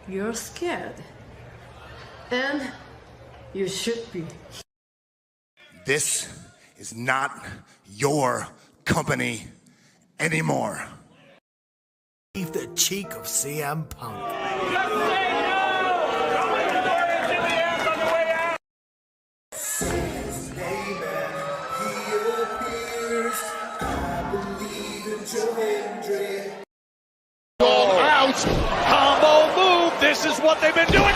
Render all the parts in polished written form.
You're scared. And you should be. This is not your company anymore. Leave the cheek of CM Punk. Out, combo move. This is what they've been doing.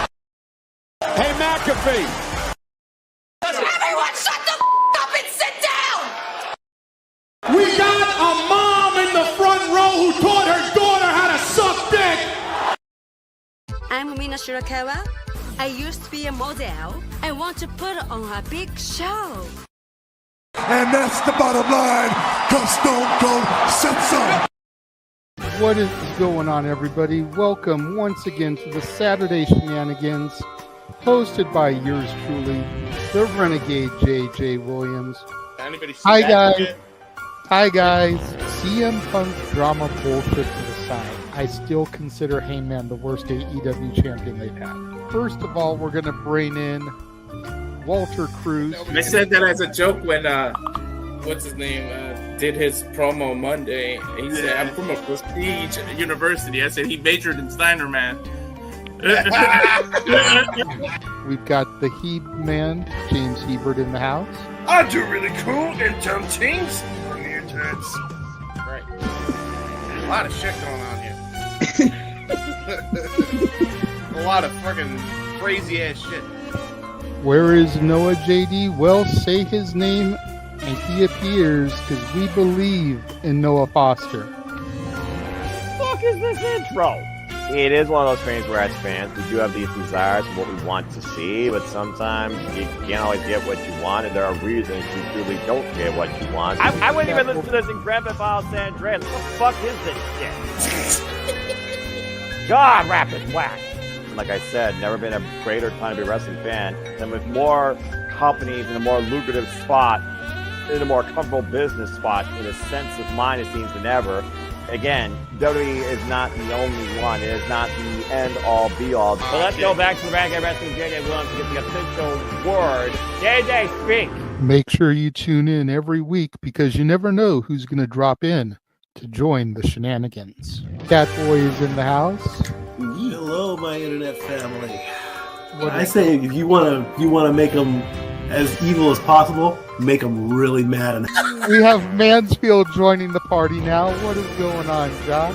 Hey, McAfee. Everyone shut the up and sit down! We got a mom in the front row who taught her daughter how to suck dick. I'm Mina Shirakawa. I used to be a model. I want to put on a big show. And that's the bottom line, because Stone Cold said so. What is going on, everybody? Welcome once again to the Saturday Shenanigans, hosted by yours truly, the Renegade J.J. Williams. Hi, guys. Hi, guys. CM Punk drama bullshit to the side. I still consider Heyman the worst AEW champion they've had. First of all, we're going to bring in Walter Cruz. I said that as a joke when, what's his name, did his promo Monday. He said, I'm from a prestige university. I said he majored in Steiner, man. We've got the Heeb man, James Hebert, in the house. I do really cool in dumb things. Mutants. Right. A lot of shit going on here. A lot of fucking crazy ass shit. Where is Noah JD? Well, say his name and he appears, because we believe in Noah Foster. Fuck is this intro? It is one of those things where as fans we do have these desires of what we want to see, but sometimes you can't always get what you want, and there are reasons you really don't get what you want. I wouldn't even listen to this in Grand Theft Auto San Andreas. What the fuck is this shit? God, rapid whack. Like I said, never been a greater time to be a wrestling fan, and with more companies in a more lucrative spot, in a more comfortable business spot, in a sense of mind, it seems, than ever. Again, WWE is not the only one. It is not the end-all, be-all. So let's go back to the Renegade Wrestling JJ Williams to get the official word. JJ, speak! Make sure you tune in every week, because you never know who's going to drop in to join the shenanigans. Catboy is in the house. Hello, my internet family. I say if you want to make them as evil as possible, make them really mad. We have Mansfield joining the party now. What is going on, Josh?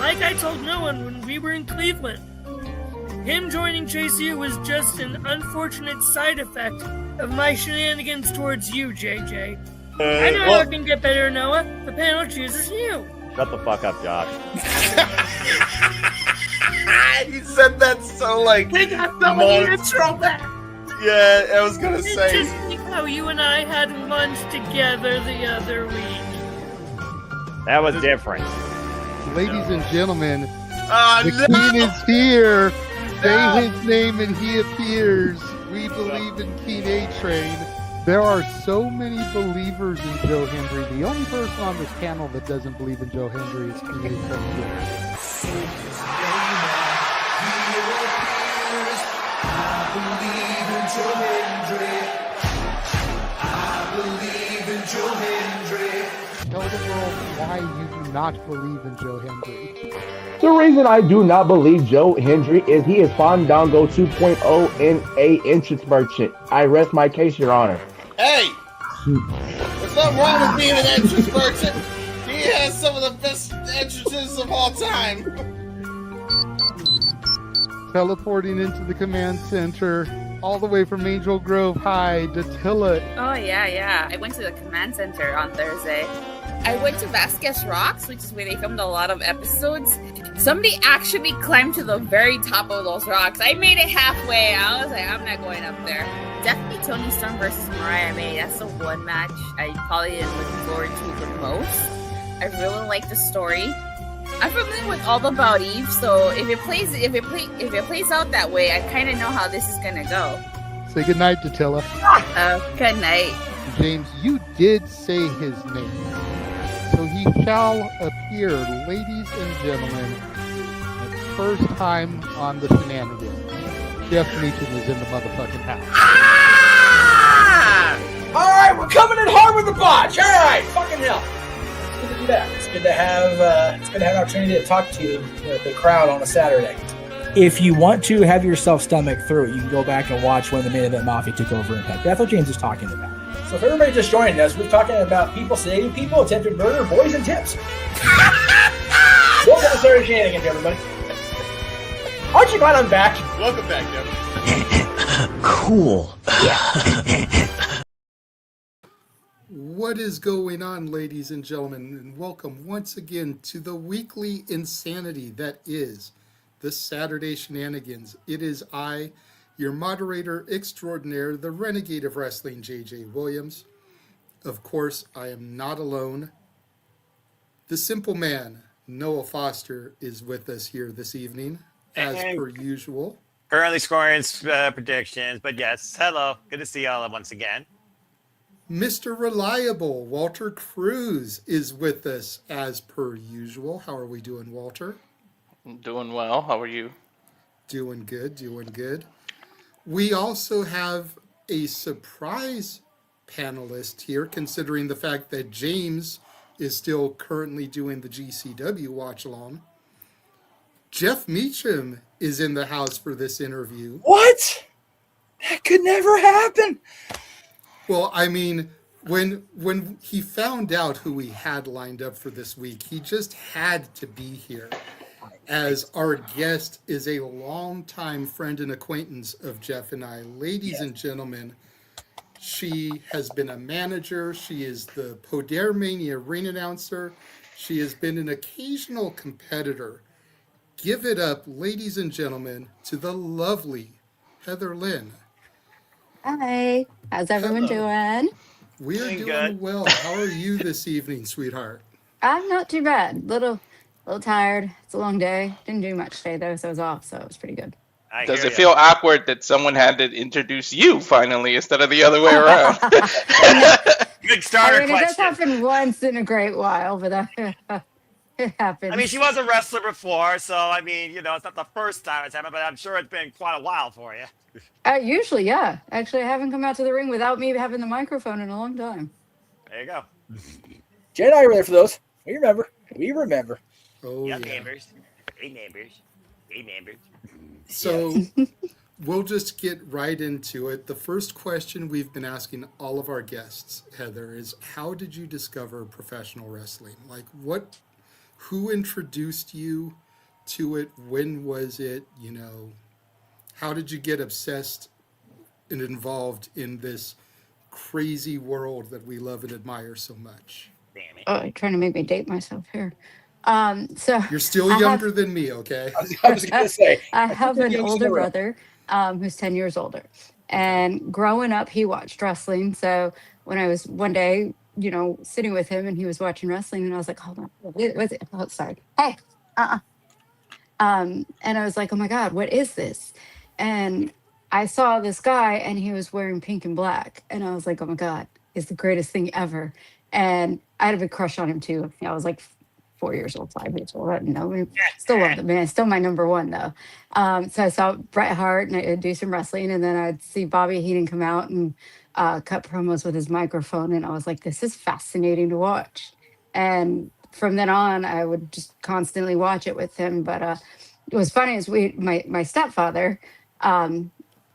Like I told no one when we were in Cleveland, him joining JCU was just an unfortunate side effect of my shenanigans towards you, JJ. I know how it can get better, Noah. The panel chooses you. Shut the fuck up, Josh. He said that so like. They got the intro back. Yeah, I was gonna say. Just think how you and I had lunch together the other week. That was different. Ladies and gentlemen, the King is here. Say his name and he appears. We believe in King A-Train. There are so many believers in Joe Hendry. The only person on this panel that doesn't believe in Joe Hendry is King A-Train. Tell the world why you do not believe in Joe Hendry. The reason I do not believe Joe Hendry is he is Fandango 2.0 in a entrance merchant. I rest my case, Your Honor. Hey! There's nothing wrong with being an entrance merchant. He has some of the best entrances of all time. Teleporting into the command center, all the way from Angel Grove High, Datilla. Oh, yeah. I went to the command center on Thursday. I went to Vasquez Rocks, which is where they filmed a lot of episodes. Somebody actually climbed to the very top of those rocks. I made it halfway. I was like, I'm not going up there. Definitely Toni Storm versus Mariah May. That's the one match I probably am looking forward to the most. I really like the story. I'm familiar with all about Eve, so if it plays out that way, I kind of know how this is gonna go. Say goodnight, Datilla. Good night. James, you did say his name, so he shall appear, ladies and gentlemen. first time on the Shenanigans. Jeff Meacham is in the motherfucking house. Ah! All right, we're coming in hard with the botch. All right, fucking hell. It's good to be back. It's good to have an opportunity to talk to the crowd on a Saturday. If you want to have yourself stomach through it, you can go back and watch when the Main Event Mafia took over Impact. That's what James is talking about. So if everybody just joined us, we're talking about people sedating people, attempted murder, boys, and tips. Welcome to Saturday Shenanigans, everybody. Aren't you glad I'm back? Welcome back, Devin. Cool. What is going on, ladies and gentlemen, and welcome once again to the weekly insanity that is the Saturday Shenanigans. It is I, your moderator extraordinaire, the Renegade of Wrestling, JJ Williams. Of course, I am not alone. The simple man, Noah Foster, is with us here this evening, as per usual. Currently scoring predictions, but yes, hello. Good to see y'all once again. Mr. Reliable, Walter Cruz, is with us as per usual. How are we doing, Walter? I'm doing well. How are you? Doing good, doing good. We also have a surprise panelist here, considering the fact that James is still currently doing the GCW watch-along. Jeff Meacham is in the house for this interview. What? That could never happen. Well, I mean, when he found out who we had lined up for this week, he just had to be here, as our guest is a longtime friend and acquaintance of Jeff and I. Ladies and gentlemen, she has been a manager. She is the Podermania ring announcer. She has been an occasional competitor. Give it up, ladies and gentlemen, to the lovely Heather Lynn. Hi, how's everyone doing? We're doing well. How are you this evening, sweetheart? I'm not too bad. Little tired. It's a long day. Didn't do much today though, so I was off, so it was pretty good. Does it feel awkward that someone had to introduce you finally instead of the other way around? Good starter It does happen once in a great while, but it happens. I mean, she was a wrestler before, so I mean, you know, it's not the first time it's happened, but I'm sure it's been quite a while for you. Usually, yeah. Actually, I haven't come out to the ring without me having the microphone in a long time. There you go. Jay and I were there for those. We remember. Oh, yeah. Neighbors. Hey, neighbors. So we'll just get right into it. The first question we've been asking all of our guests, Heather, is how did you discover professional wrestling? Like, who introduced you to it? When was it? You know, how did you get obsessed and involved in this crazy world that we love and admire so much? Damn it. Oh, you're trying to make me date myself here. So you're still younger than me, okay? I was going to say. I have an older brother who's 10 years older. And growing up, he watched wrestling. So when I was one day, you know, sitting with him and he was watching wrestling, and I was like, hold on, what is it? Oh, sorry. Hey, and I was like, oh my God, what is this? And I saw this guy and he was wearing pink and black. And I was like, oh my God, it's the greatest thing ever. And I had a big crush on him too. I was like 4 years old, 5 years old. I don't know. Still love the man. Still my number one though. So I saw Bret Hart and I'd do some wrestling, and then I'd see Bobby Heenan come out and cut promos with his microphone. And I was like, this is fascinating to watch. And from then on, I would just constantly watch it with him. But it was funny is my stepfather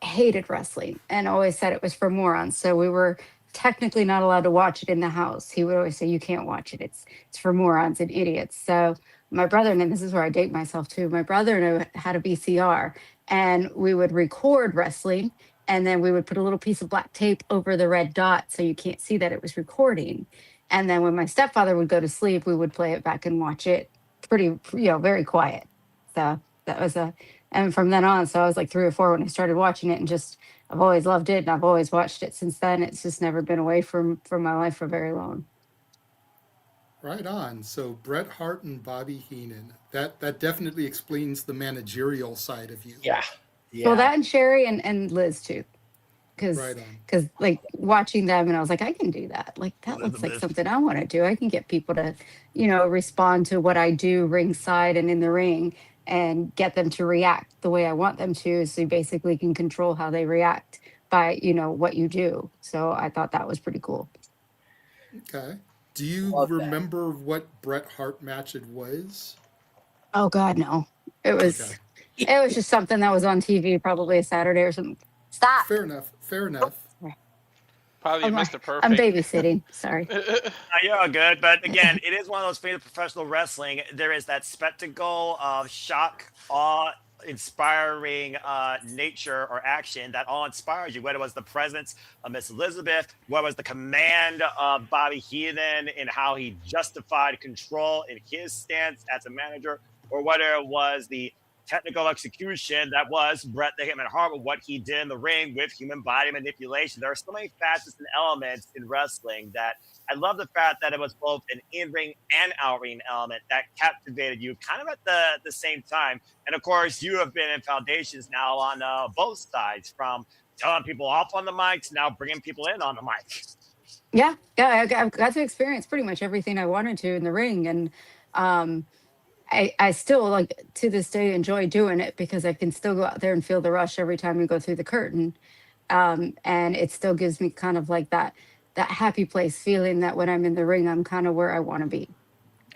hated wrestling and always said it was for morons. So we were technically not allowed to watch it in the house. He would always say, you can't watch it. It's for morons and idiots. So my brother, and this is where I date myself too, my brother and I had a VCR, and we would record wrestling, and then we would put a little piece of black tape over the red dot so you can't see that it was recording. And then when my stepfather would go to sleep, we would play it back and watch it pretty, very quiet. So that was and from then on, so I was like 3 or 4 when I started watching it, and just, I've always loved it, and I've always watched it since then. It's just never been away from my life for very long. Right on. So Bret Hart and Bobby Heenan, that definitely explains the managerial side of you. Yeah. Well, that and Sherry and Liz too. Because like watching them, and I was like, I can do that. Like that looks like something I want to do. I can get people to, respond to what I do ringside and in the ring. and get them to react the way I want them to. So you basically can control how they react by, what you do. So I thought that was pretty cool. Okay. Do you remember what Bret Hart match it was? Oh God, no. It was just something that was on TV, probably a Saturday or something. Stop. Fair enough. Fair enough. Probably I'm, Mr. Perfect. I'm babysitting. Sorry. You're all good, but again, it is one of those things of professional wrestling. There is that spectacle of shock, awe, inspiring nature or action that all inspires you, whether it was the presence of Miss Elizabeth, whether it was the command of Bobby Heenan and how he justified control in his stance as a manager, or whether it was the technical execution that was Bret the Hitman Hart, what he did in the ring with human body manipulation. There are so many facets and elements in wrestling that I love the fact that it was both an in-ring and out-ring element that captivated you kind of at the same time. And of course, you have been in foundations now on both sides, from telling people off on the mic to now bringing people in on the mic. Yeah, I've got to experience pretty much everything I wanted to in the ring. And I still, like, to this day, enjoy doing it because I can still go out there and feel the rush every time we go through the curtain. And it still gives me kind of like that happy place feeling that when I'm in the ring, I'm kind of where I want to be.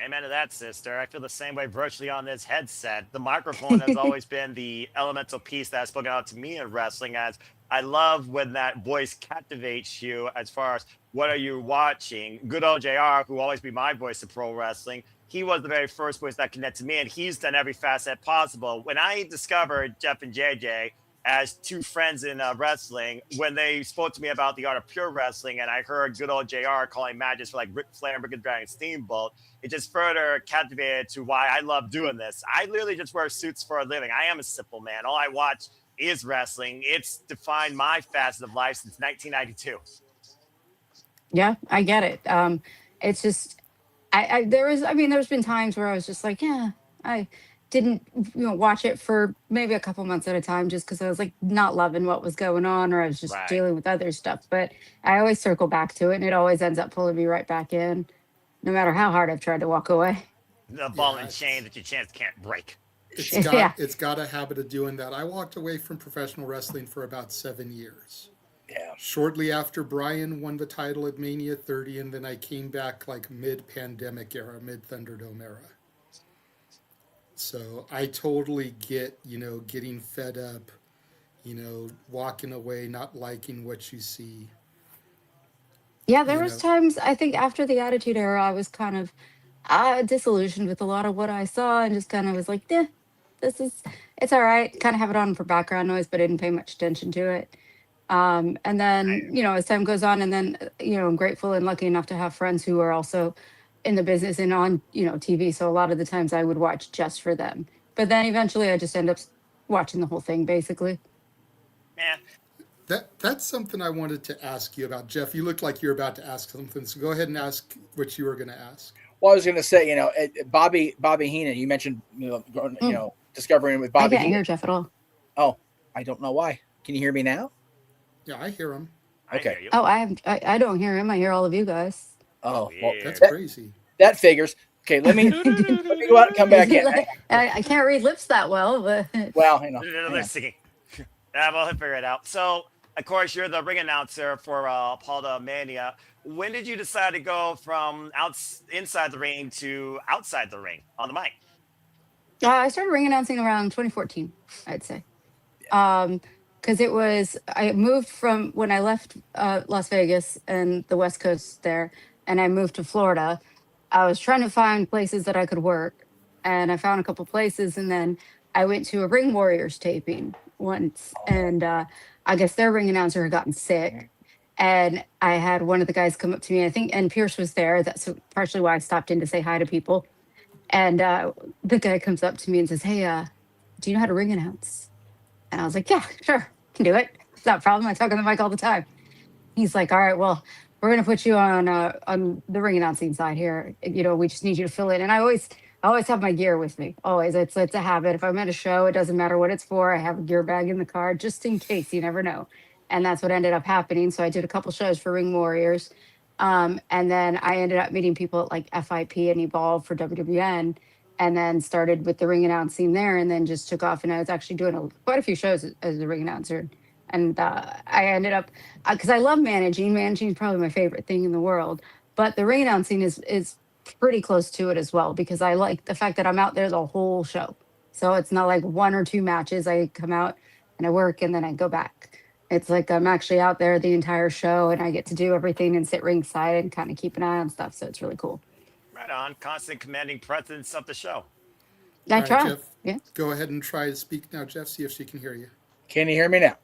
Amen to that, sister. I feel the same way virtually on this headset. The microphone has always been the elemental piece that has spoken out to me in wrestling, as I love when that voice captivates you as far as what are you watching. Good old JR, who will always be my voice of pro wrestling, he was the very first voice that connected me, and he's done every facet possible. When I discovered Jeff and JJ as two friends in wrestling, when they spoke to me about the art of pure wrestling, and I heard good old JR calling matches for like Ric Flair and Rick and Dragon Steamboat, it just further captivated to why I love doing this. I literally just wear suits for a living. I am a simple man. All I watch is wrestling. It's defined my facet of life since 1992. Yeah, I get it. It's just, there's been times where I was just like, yeah, I didn't watch it for maybe a couple months at a time just because I was like not loving what was going on, or I was just dealing with other stuff. But I always circle back to it, and it always ends up pulling me right back in, no matter how hard I've tried to walk away. The ball and chain that your chance can't break. It's got a habit of doing that. I walked away from professional wrestling for about 7 years. Yeah. Shortly after Brian won the title at Mania 30, and then I came back like mid-pandemic era, mid-Thunderdome era. So I totally get, getting fed up, walking away, not liking what you see. Yeah, there was times, I think after the Attitude Era, I was kind of disillusioned with a lot of what I saw, and just kind of was like, it's all right. Kind of have it on for background noise, but I didn't pay much attention to it. And then, as time goes on, and then, I'm grateful and lucky enough to have friends who are also in the business and on, TV. So a lot of the times I would watch just for them. But then eventually I just end up watching the whole thing, basically. Yeah. That's something I wanted to ask you about. Jeff, you look like you're about to ask something. So go ahead and ask what you were going to ask. Well, I was going to say, Bobby Heenan, you mentioned, discovering him with Bobby I can't Heenan. hear Jeff at all. Oh, I don't know why. Can you hear me now? Yeah, I hear him. Okay. I don't hear him. I hear all of you guys. Oh, well, that's crazy. That figures. Okay, let me go out and come back in. I can't read lips that well, but well, They're singing. We'll figure it out. So, of course, you're the ring announcer for Podermania. When did you decide to go from inside the ring to outside the ring on the mic? I started ring announcing around 2014, I'd say. Because I moved from when I left Las Vegas and the West Coast there, and I moved to Florida. I was trying to find places that I could work, and I found a couple places, and then I went to a Ring Warriors taping once, and I guess their ring announcer had gotten sick, and I had one of the guys come up to me, I think, and Pierce was there. That's partially why I stopped in to say hi to people. And the guy comes up to me and says, "Hey, do you know how to ring announce?" And I was like, "Yeah, sure, can do it. It's not a problem. I talk on the mic all the time." He's like, "All right, well, we're gonna put you on the ring announcing side here. We just need you to fill in." And I always have my gear with me. Always, it's a habit. If I'm at a show, it doesn't matter what it's for. I have a gear bag in the car just in case. You never know. And that's what ended up happening. So I did a couple shows for Ring Warriors, and then I ended up meeting people at like FIP and Evolve for WWN. and then started with the ring announcing there, and then just took off. And I was actually doing quite a few shows as a ring announcer. And I ended up, because I love managing. Managing is probably my favorite thing in the world. But the ring announcing is pretty close to it as well, because I like the fact that I'm out there the whole show. So it's not like 1 or 2 matches. I come out and I work and then I go back. It's like I'm actually out there the entire show, and I get to do everything and sit ringside and kind of keep an eye on stuff. So it's really cool. Right on. Constant commanding presence of the show. I All right, try. Jeff, Yeah. go ahead and try to speak now, Jeff. See if she can hear you. Can you hear me now?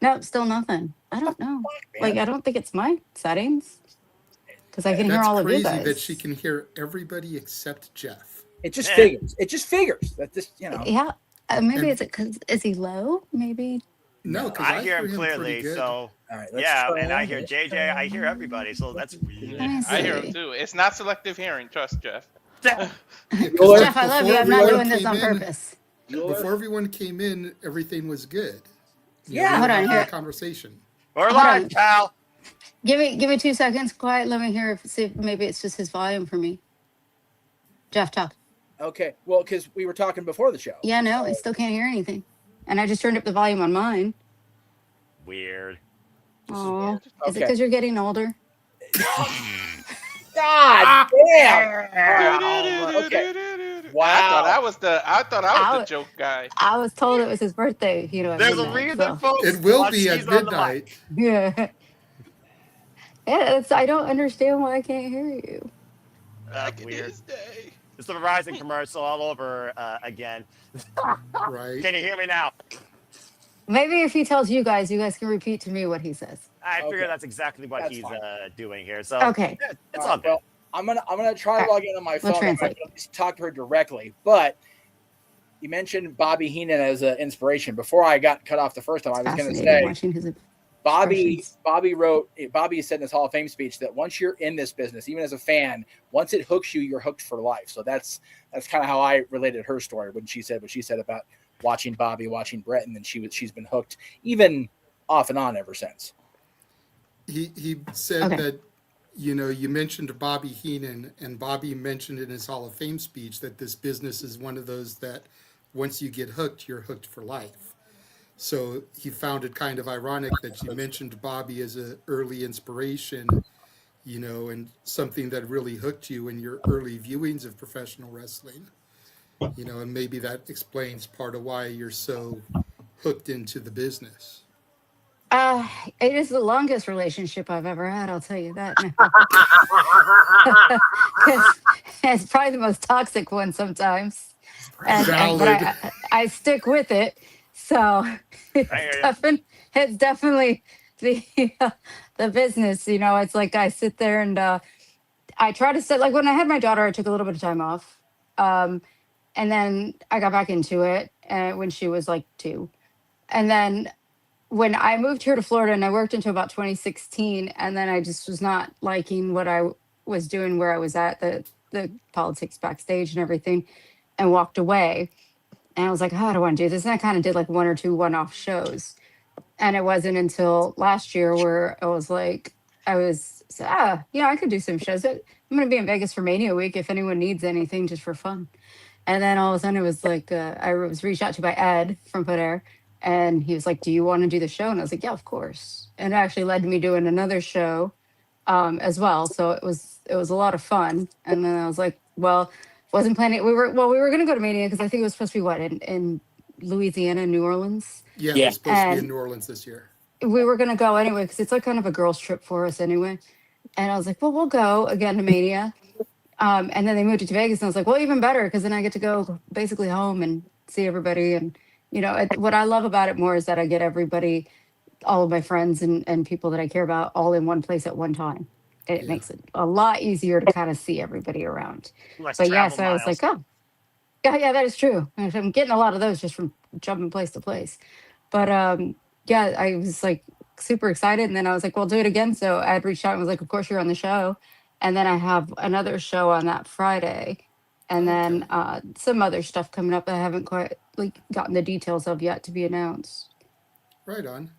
No, still nothing. I don't know. Like, I don't think it's my settings, because I can hear all of you That's guys. crazy that she can hear everybody except Jeff. It just figures. It just figures that this, Yeah. Maybe it's because is he low? Maybe. No, because I hear him clearly. So all right, yeah, try and I it. hear JJ. I hear everybody. So that's weird. I hear him too. It's not selective hearing. Trust Jeff. Jeff, I love you. I'm not doing this on purpose. Before everyone came in, everything was good. Yeah, hold on here. Conversation. We're Hold live, on. pal. Give me 2 seconds. Quiet. Let me hear. See if maybe it's just his volume for me. Jeff, talk. Okay, well, because we were talking before the show. Yeah, no, I still can't hear anything, and I just turned up the volume on mine. Weird. Oh, is it Okay. because you're getting older? God damn! Okay. Wow. I thought I was the joke guy. I was told it was his birthday. You know. There's a reason, folks. It will Watch be at She's on the midnight. Yeah. Yeah, I don't understand why I can't hear you. Weird. It's the Verizon commercial all over again. Right. Can you hear me now? Maybe if he tells you guys can repeat to me what he says. I figure Okay. that's exactly what That's he's fine. doing here. So Okay. yeah, it's All all right, good. well, I'm gonna try to All right. log in on my We'll phone. I'm not translate. gonna talk to her directly, but you mentioned Bobby Heenan as an inspiration. Before I got cut off the first time, I was going to Fascinating say watching his Bobby expressions. Bobby said in his Hall of Fame speech that once you're in this business, even as a fan, once it hooks you, you're hooked for life. So that's kind of how I related her story when she said what she said about watching Bobby, watching Brett, and then she's been hooked even off and on ever since. He said Okay. that, you mentioned Bobby Heenan, and Bobby mentioned in his Hall of Fame speech that this business is one of those that once you get hooked, you're hooked for life. So he found it kind of ironic that you mentioned Bobby as an early inspiration, and something that really hooked you in your early viewings of professional wrestling. And maybe that explains part of why you're so hooked into the business. It is the longest relationship I've ever had, I'll tell you that now. It's probably the most toxic one sometimes. But I stick with it. So it's definitely the business, it's like I sit there and I try to sit, like when I had my daughter, I took a little bit of time off. And then I got back into it when she was like 2. And then when I moved here to Florida, and I worked until about 2016, and then I just was not liking what I was doing where I was at, the politics backstage and everything, and walked away. And I was like, oh, I don't want to do this. And I kind of did like 1 or 2 one-off shows. And it wasn't until last year where I was like, I could do some shows. I'm going to be in Vegas for Mania Week if anyone needs anything just for fun. And then all of a sudden it was like, I was reached out to by Ed from Poder. And he was like, do you want to do the show? And I was like, yeah, of course. And it actually led to me doing another show as well. So it was a lot of fun. And then I was like, well, wasn't planning. We were going to go to Mania because I think it was supposed to be in Louisiana, New Orleans. Yeah, it's supposed to be in New Orleans this year. We were going to go anyway because it's like kind of a girls' trip for us anyway. And I was like, well, we'll go again to Mania. And then they moved it to Vegas. And I was like, well, even better because then I get to go basically home and see everybody. And, what I love about it more is that I get everybody, all of my friends and people that I care about all in one place at one time. It makes it a lot easier to kind of see everybody around. But yeah, so I was like, oh, yeah, that is true. I'm getting a lot of those just from jumping place to place. But yeah, I was like super excited. And then I was like, well, do it again. So I had reached out and was like, of course you're on the show. And then I have another show on that Friday. And then some other stuff coming up that I haven't quite gotten the details of yet to be announced. Right on.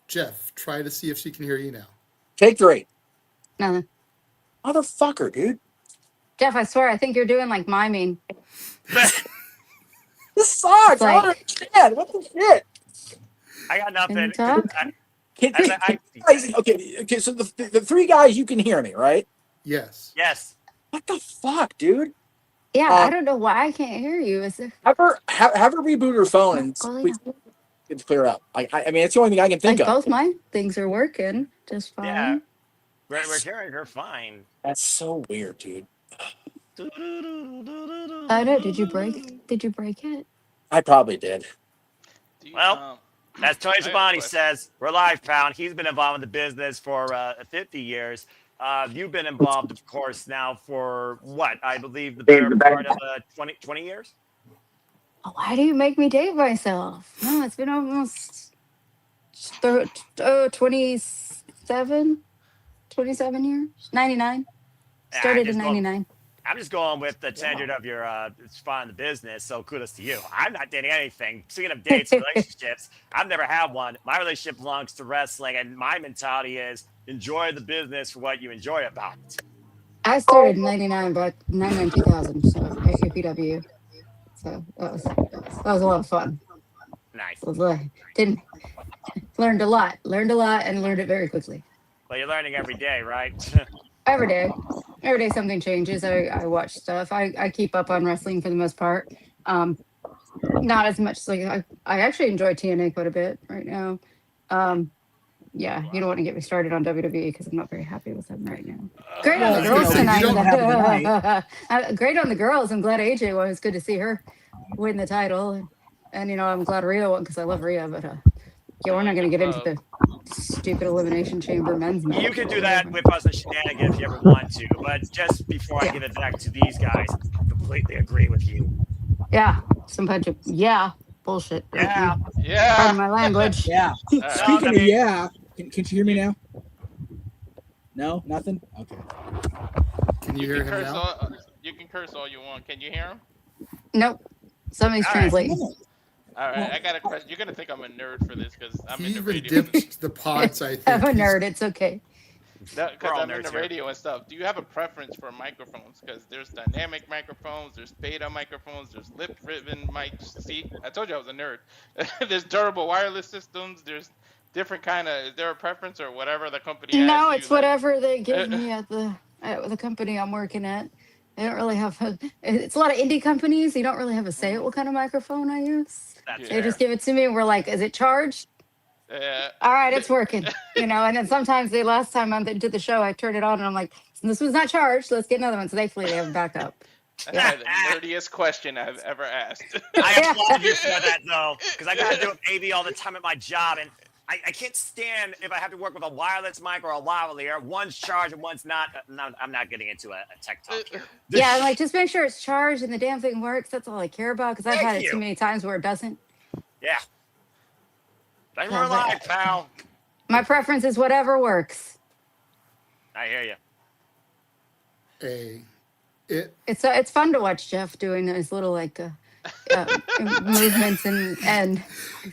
Jeff, try to see if she can hear you now. Take 3. Nothing. Motherfucker, dude. Jeff, I swear, I think you're doing like miming. This sucks. I don't understand. What the shit? I got nothing. talk? Okay. So the three guys, you can hear me, right? Yes. Yes. What the fuck, dude? Yeah, I don't know why I can't hear you. Is it Have her reboot her phone and please get to clear up. I mean, it's the only thing I can think like of. both my things are working just fine. Yeah. We're hearing her fine. That's so weird, dude. I know. Did you break it? I probably did. Well, as Tony Schiavone says, we're live, pound. He's been involved in the business for 50 years. You've been involved, of course, now for what? I believe the better part of 20 years? Why do you make me date myself? No, it's been almost 27 years. 99. Started in 99. I'm just going with the tenure of your spot in the business, so kudos to you. I'm not dating anything. Speaking of dates and relationships, I've never had one. My relationship belongs to wrestling, and my mentality is enjoy the business for what you enjoy about it. I started in 99, but 99 2000, so at APW. So that was a lot of fun. Nice. Learned a lot, and learned it very quickly. Well, you're learning every day, right? Every day something changes. I watch stuff. I keep up on wrestling for the most part. Not as much. Like I actually enjoy TNA quite a bit right now. Yeah, you don't want to get me started on WWE because I'm not very happy with them right now. Great on the girls tonight. Great on the girls. I'm glad AJ won. It's good to see her win the title, and I'm glad Rhea won because I love Rhea. But yeah, we're not going to get into the stupid Elimination Chamber men's match. You can do that with us in Shenanigans if you ever want to, but just before I give it back to these guys, I completely agree with you. Yeah, some bunch of bullshit. Yeah. Pardon my language. Yeah. Speaking of can you hear me now? No, nothing. Okay. Can you hear him now? You can curse all you want. Can you hear him? Nope. Somebody's translating. All right, I got a question. You're gonna think I'm a nerd for this because I'm in the radio. He even dipped the pods, I think. I'm a nerd. It's okay. Because I'm in the radio and stuff. Do you have a preference for microphones? Because there's dynamic microphones, there's beta microphones, there's lip-driven mics. See, I told you I was a nerd. There's durable wireless systems. There's different kind of. Is there a preference or whatever the company has? No, it's whatever they give me at the company I'm working at. They don't really have it's a lot of indie companies. You don't really have a say at what kind of microphone I use. They just give it to me and we're like, is it charged? All right, it's working. And then sometimes the last time I did the show, I turned it on and I'm like, this one's not charged. Let's get another one. So thankfully they have a backup. That's the nerdiest question I've ever asked. I applaud you for that, though, because I got to do AV all the time at my job, and I can't stand if I have to work with a wireless mic or a lavalier. One's charged and one's not. I'm not getting into a tech talk here. Yeah, like just make sure it's charged and the damn thing works. That's all I care about because I've had it too many times where it doesn't. Yeah. Thanks for live, pal. My preference is whatever works. I hear you. It's fun to watch Jeff doing those little movements and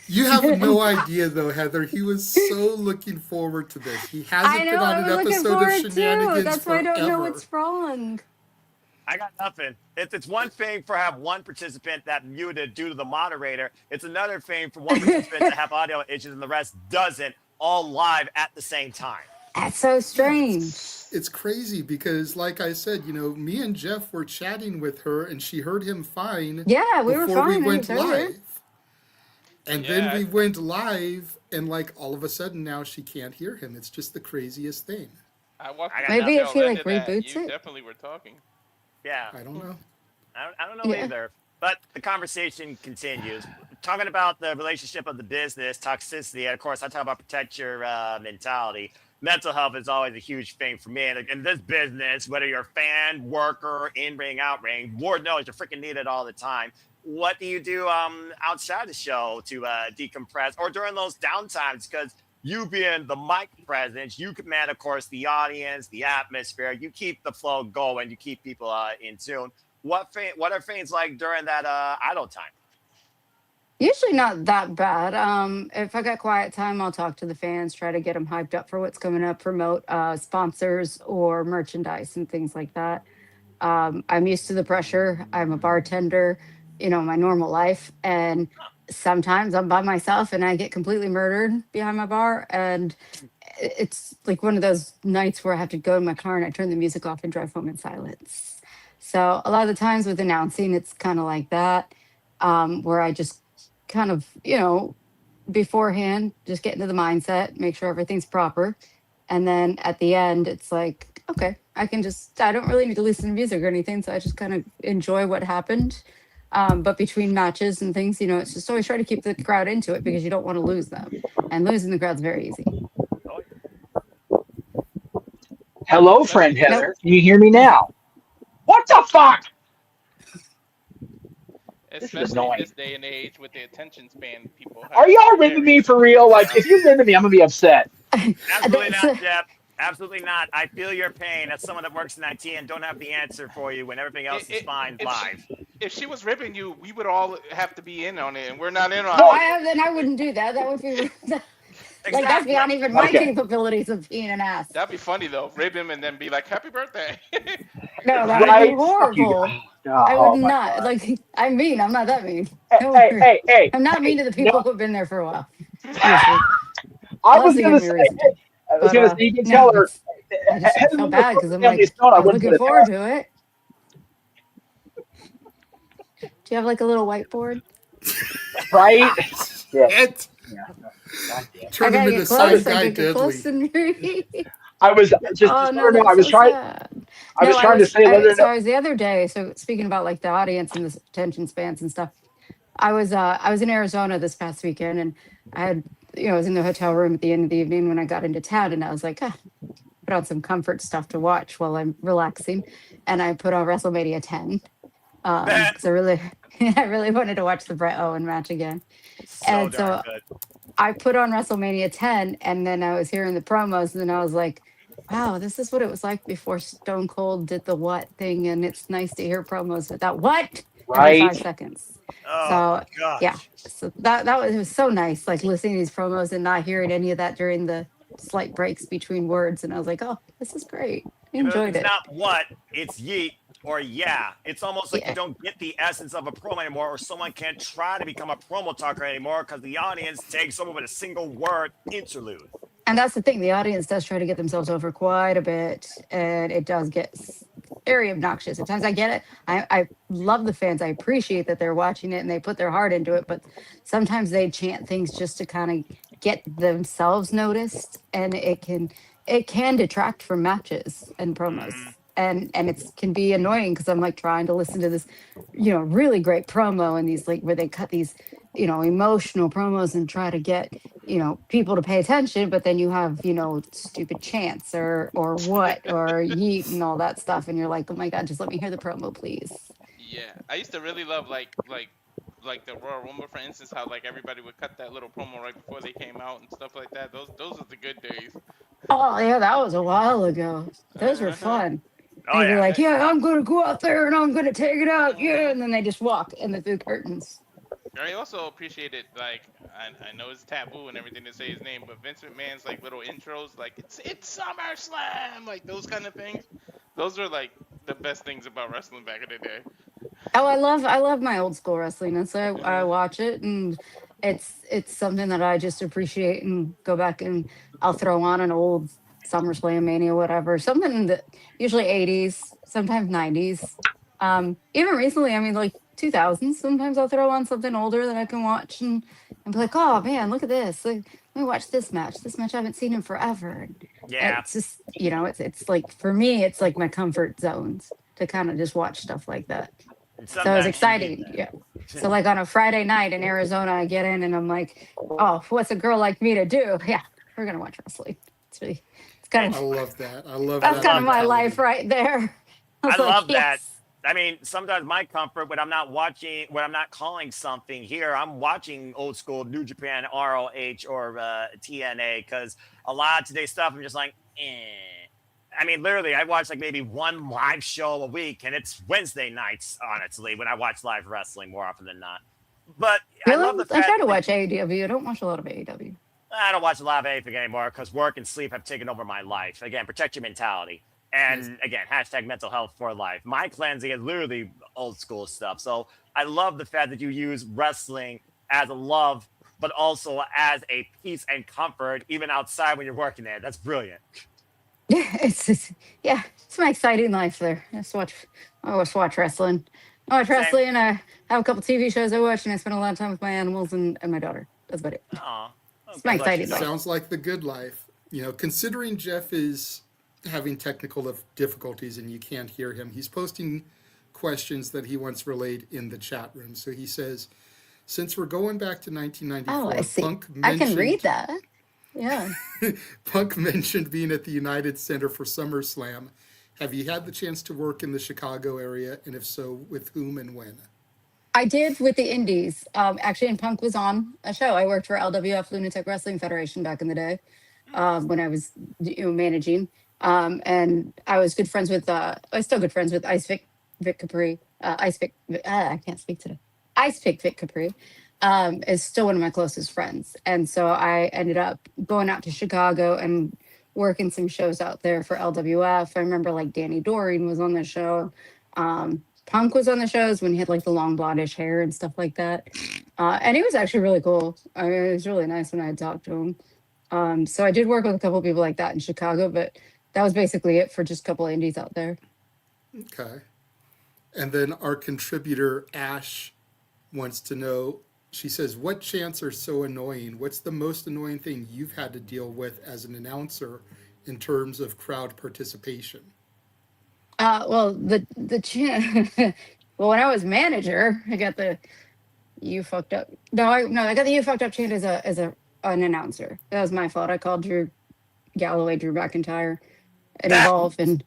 you have no idea though, Heather. He was so looking forward to this. He hasn't been on an episode of Shenanigans. That's why I don't know what's wrong. I got nothing. It's one thing for have one participant that muted due to the moderator. It's another thing for one participant to have audio issues and the rest doesn't, all live at the same time. That's so strange. It's crazy because, like I said, me and Jeff were chatting with her and she heard him fine. Yeah, we were fine. Before we went live. And then we went live and all of a sudden now she can't hear him. It's just the craziest thing. Maybe if he reboots you it. Definitely were talking. Yeah. I don't know. I don't know either. But the conversation continues. Talking about the relationship of the business, toxicity, and of course, I talk about protect your mentality. Mental health is always a huge thing for me. And in this business, whether you're a fan, worker, in-ring, out-ring, Lord knows you're freaking needed all the time. What do you do outside the show to decompress or during those downtimes? Because you being the mic presence, you command, of course, the audience, the atmosphere. You keep the flow going. You keep people in tune. What are things like during that idle time? Usually not that bad. If I got quiet time, I'll talk to the fans, try to get them hyped up for what's coming up, promote sponsors or merchandise and things like that. I'm used to the pressure. I'm a bartender, my normal life. And sometimes I'm by myself and I get completely murdered behind my bar. And it's like one of those nights where I have to go in my car and I turn the music off and drive home in silence. So a lot of the times with announcing, it's kind of like that, where I just kind of, beforehand, just get into the mindset, make sure everything's proper. And then at the end, it's like, okay, I don't really need to listen to music or anything. So I just kind of enjoy what happened. But between matches and things, it's just always try to keep the crowd into it because you don't want to lose them. And losing the crowd's very easy. Hello, friend Heather. Can you hear me now? What the fuck? Especially in this day and age with the attention span people have. Are y'all ribbing me for real? Like, if you're ribbing me, I'm gonna be upset. Absolutely not, Jeff. Absolutely not. I feel your pain as someone that works in IT and don't have the answer for you when everything else is fine live. If she was ribbing you, we would all have to be in on it, and we're not in on No, it. then I wouldn't do that. That would be like that's beyond even my capabilities of being an ass. That'd be funny though. Rib him and then be like, "Happy birthday." No, that would be horrible. I would not. Like, I'm mean. I'm not that mean. Hey. I'm not mean to the people who've been there for a while. I was gonna say, you can tell her. I just felt bad because I'm like, I was looking forward to it. Do you have like a little whiteboard? Right? Yeah. Turn him into Silent Guy Deadly. I was just I was trying to say the other day, so speaking about like the audience and the attention spans and stuff, I was in Arizona this past weekend and I had, I was in the hotel room at the end of the evening when I got into town and I was like, put on some comfort stuff to watch while I'm relaxing. And I put on WrestleMania 10 because I really wanted to watch the Bret Owen match again. So I put on WrestleMania 10 and then I was hearing the promos and then I was like, wow, this is what it was like before Stone Cold did the what thing. And it's nice to hear promos without what every 5 seconds. So yeah, so that was so nice, like listening to these promos and not hearing any of that during the slight breaks between words. And I was like, oh, this is great. I enjoyed it. It's not what, it's yeet or yeah. It's almost like you don't get the essence of a promo anymore, or someone can't try to become a promo talker anymore because the audience takes over with a single word interlude. And that's the thing. The audience does try to get themselves over quite a bit, and it does get very obnoxious. At times I get it. I love the fans. I appreciate that they're watching it and they put their heart into it, but sometimes they chant things just to kind of get themselves noticed, and it can detract from matches and promos. And it can be annoying because I'm like trying to listen to this, really great promo and these like where they cut these, emotional promos and try to get, people to pay attention. But then you have, stupid chants or what or yeet and all that stuff. And you're like, oh my God, just let me hear the promo, please. Yeah, I used to really love like the Royal Rumble, for instance, how like everybody would cut that little promo right before they came out and stuff like that. Those are the good days. Oh yeah, that was a while ago. Those were fun. And you're like, yeah, I'm gonna go out there and I'm gonna take it out, yeah, and then they just walk in the curtains. I also appreciated, like, I know it's taboo and everything to say his name, but Vince McMahon's like little intros, like it's SummerSlam, like those kind of things. Those are like the best things about wrestling back in the day. Oh, I love my old school wrestling, and so I watch it, and it's something that I just appreciate and go back and I'll throw on an old SummerSlam, Mania, whatever, something in the usually 80s, sometimes 90s. Even recently, I mean, like 2000s, sometimes I'll throw on something older that I can watch and be like, oh man, look at this. Like, let me watch this match. This match I haven't seen in forever. Yeah. It's just, it's like, for me, it's like my comfort zones to kind of just watch stuff like that. So it's exciting. Yeah. So like on a Friday night in Arizona, I get in and I'm like, oh, what's a girl like me to do? Yeah, we're going to watch wrestling. It's kind of, I love that. I love that's that. kind of my life right there. I love that. I mean, sometimes my comfort when I'm not calling something here, I'm watching old school New Japan, ROH, or TNA, because a lot of today's stuff, I'm just like, I mean, literally, I watch like maybe one live show a week, and it's Wednesday nights, honestly, when I watch live wrestling more often than not. But I love the fact I try to watch AEW. I don't watch a lot of AEW. I don't watch a lot of anything anymore because work and sleep have taken over my life. Again, protect your mentality. And again, hashtag mental health for life. My cleansing is literally old school stuff. So I love the fact that you use wrestling as a love, but also as a peace and comfort, even outside when you're working there. That's brilliant. It's my exciting life there. I just watch wrestling. I watch wrestling. I have a couple TV shows I watch, and I spend a lot of time with my animals and my daughter. That's about it. Aw. It's my exciting life. Sounds like the good life. Considering Jeff is having technical difficulties and you can't hear him, he's posting questions that he wants relayed in the chat room. So he says, since we're going back to 1994, Oh, I see. Punk I can read mentioned- that. Yeah. Punk mentioned being at the United Center for SummerSlam. Have you had the chance to work in the Chicago area? And if so, with whom and when? I did with the Indies. Actually, and Punk was on a show. I worked for LWF Lunatic Wrestling Federation back in the day when I was managing. And I was good friends with, I was still good friends with Ice Vic Capri. I can't speak today. Ice Pick Vic Capri is still one of my closest friends. And so I ended up going out to Chicago and working some shows out there for LWF. I remember like Danny Doring was on the show. Punk was on the shows when he had like the long blondish hair and stuff like that. And he was actually really cool. I mean, it was really nice when I talked to him. So I did work with a couple of people like that in Chicago, but that was basically it for just a couple of indies out there. Okay. And then our contributor, Ash, wants to know, she says, what chants are so annoying? What's the most annoying thing you've had to deal with as an announcer in terms of crowd participation? Well, the chant. Well, when I was manager, I got the "you fucked up." I got the "you fucked up" chant as an announcer. That was my fault. I called Drew Galloway, Drew McIntyre, and Evolve, and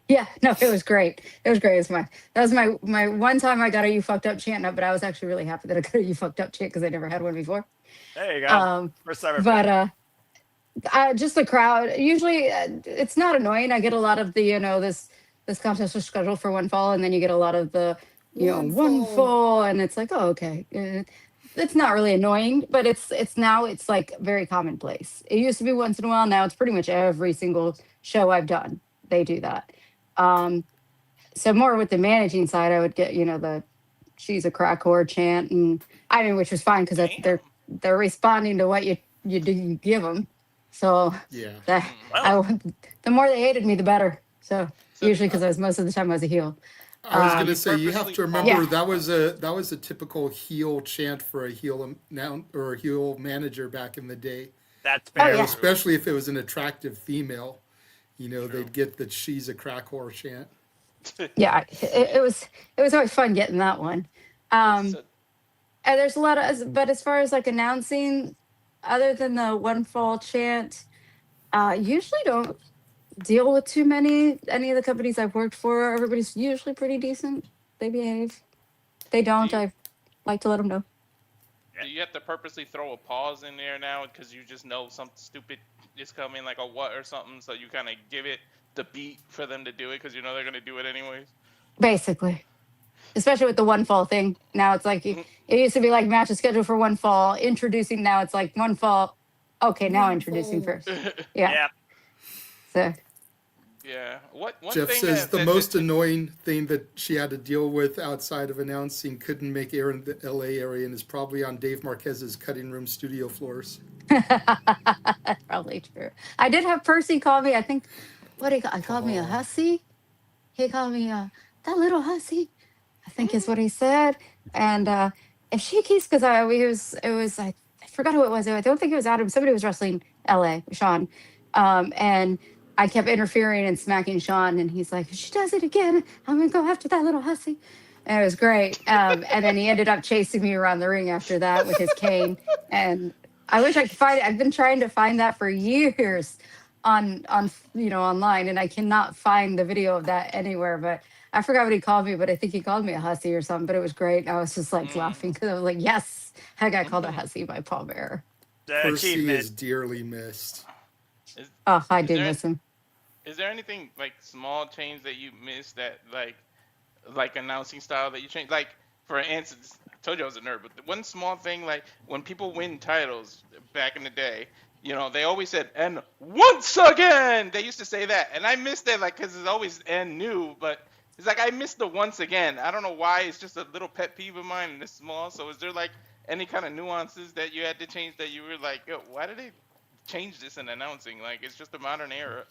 yeah, no, it was great. It was great. That was my one time I got a "you fucked up" chant up, but I was actually really happy that I got a "you fucked up" chant because I never had one before. There you go. First time. But just the crowd. Usually, it's not annoying. I get a lot of the this contest was scheduled for one fall, and then you get a lot of the one fall, and it's like, oh, okay. It's not really annoying, but it's like very commonplace. It used to be once in a while. Now it's pretty much every single show I've done. They do that. So more with the managing side, I would get the "she's a crack whore" chant, and I mean, which was fine because they're responding to what you give them. So yeah, the more they hated me, the better. So usually because most of the time I was a heel. I was going to say, you have to remember that was a typical heel chant for a heel or a heel manager back in the day. That's fair. Especially if it was an attractive female, they'd get the "she's a crack whore" chant. Yeah, it was always fun getting that one. And there's a lot of, but as far as like announcing, other than the one fall chant, usually don't deal with any of the companies I've worked for. Everybody's usually pretty decent. They behave. They don't. I like to let them know. Do you have to purposely throw a pause in there now because you just know something stupid is coming, like a what or something, so you kind of give it the beat for them to do it because you know they're going to do it anyways? Basically. Especially with the one fall thing. Now it's like, it used to be like matches scheduled for one fall. Introducing, now it's like one fall. Okay, now introducing first. Yeah. So. Yeah. One Jeff thing says the most annoying thing that she had to deal with outside of announcing couldn't make air in the LA area and is probably on Dave Marquez's cutting room studio floors. Probably true. I did have Percy call me, I think, he called me a hussy. He called me that little hussy, I think is what he said. And if she keeps, because I forgot who it was. I don't think it was Adam. Somebody was wrestling LA, Sean. And I kept interfering and smacking Sean, and he's like, if she does it again, I'm going to go after that little hussy. And it was great. And then he ended up chasing me around the ring after that with his cane. And I wish I could find it. I've been trying to find that for years on online, and I cannot find the video of that anywhere. But I forgot what he called me, but I think he called me a hussy or something. But it was great. I was just like laughing because I was like, yes, I got called a hussy by Paul Bearer. Percy is dearly missed. I do miss him. Is there anything like small change that you missed that like announcing style that you changed? Like, for instance, I told you I was a nerd, but the one small thing, like when people win titles back in the day, you know, they always said, and once again. They used to say that, and I missed it, like, because it's always and new, but it's like I missed the once again. I don't know why. It's just a little pet peeve of mine, and it's small. So is there like any kind of nuances that you had to change that you were like, yo, why did they change this in announcing? Like, it's just a modern era.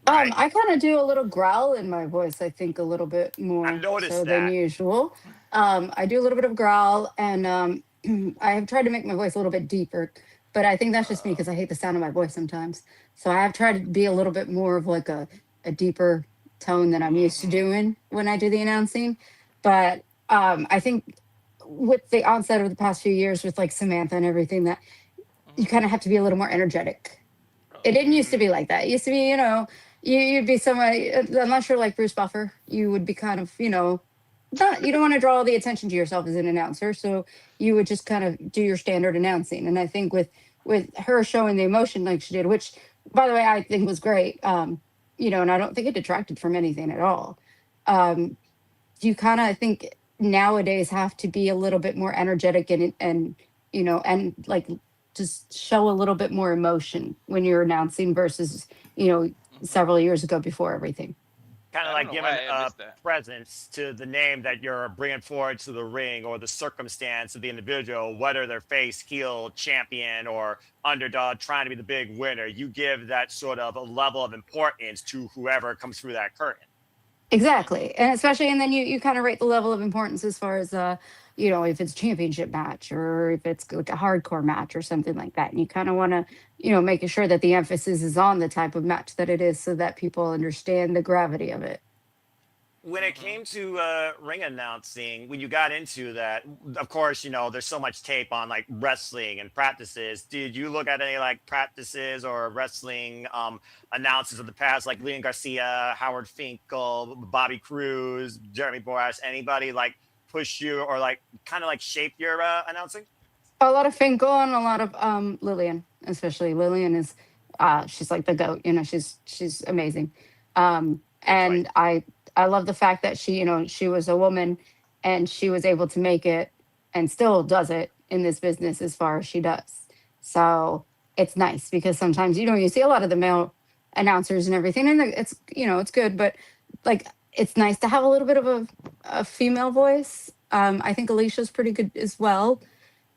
I kind of do a little growl in my voice, I think a little bit more noticed so than that. usual. I do a little bit of growl, and I have tried to make my voice a little bit deeper, but I think that's just me because I hate the sound of my voice sometimes. So I have tried to be a little bit more of like a deeper tone than I'm used to doing when I do the announcing. But I think with the onset of the past few years with like Samantha and everything, that you kind of have to be a little more energetic. It didn't used to be like that. It used to be, you know, you'd be somebody, unless you're like Bruce Buffer, you would be kind of, you know, not, you don't want to draw all the attention to yourself as an announcer. So you would just kind of do your standard announcing. And I think with her showing the emotion like she did, which by the way, I think was great, you know, and I don't think it detracted from anything at all. You kind of, I think nowadays have to be a little bit more energetic and, you know, and like, just show a little bit more emotion when you're announcing versus, you know, several years ago before everything. Kind of like giving presence to the name that you're bringing forward to the ring or the circumstance of the individual, whether they're face, heel, champion, or underdog trying to be the big winner. You give that sort of a level of importance to whoever comes through that curtain. Exactly. And especially, and then you kind of rate the level of importance as far as, you know, if it's a championship match or if it's a hardcore match or something like that. And you kind of want to, you know, making sure that the emphasis is on the type of match that it is so that people understand the gravity of it. When it came to ring announcing, when you got into that, of course, you know, there's so much tape on like wrestling and practices. Did you look at any like practices or wrestling announcers of the past, like Leon Garcia, Howard Finkel, Bobby Cruz, Jeremy Borash, anybody like push you or like kind of like shape your announcing? A lot of Finkel and a lot of Lillian, especially. Lillian is, she's like the GOAT, you know, she's amazing. And I love the fact that she, you know, she was a woman and she was able to make it and still does it in this business as far as she does. So it's nice because sometimes, you know, you see a lot of the male announcers and everything, and it's, you know, it's good, but like, it's nice to have a little bit of a female voice. I think Alicia's pretty good as well.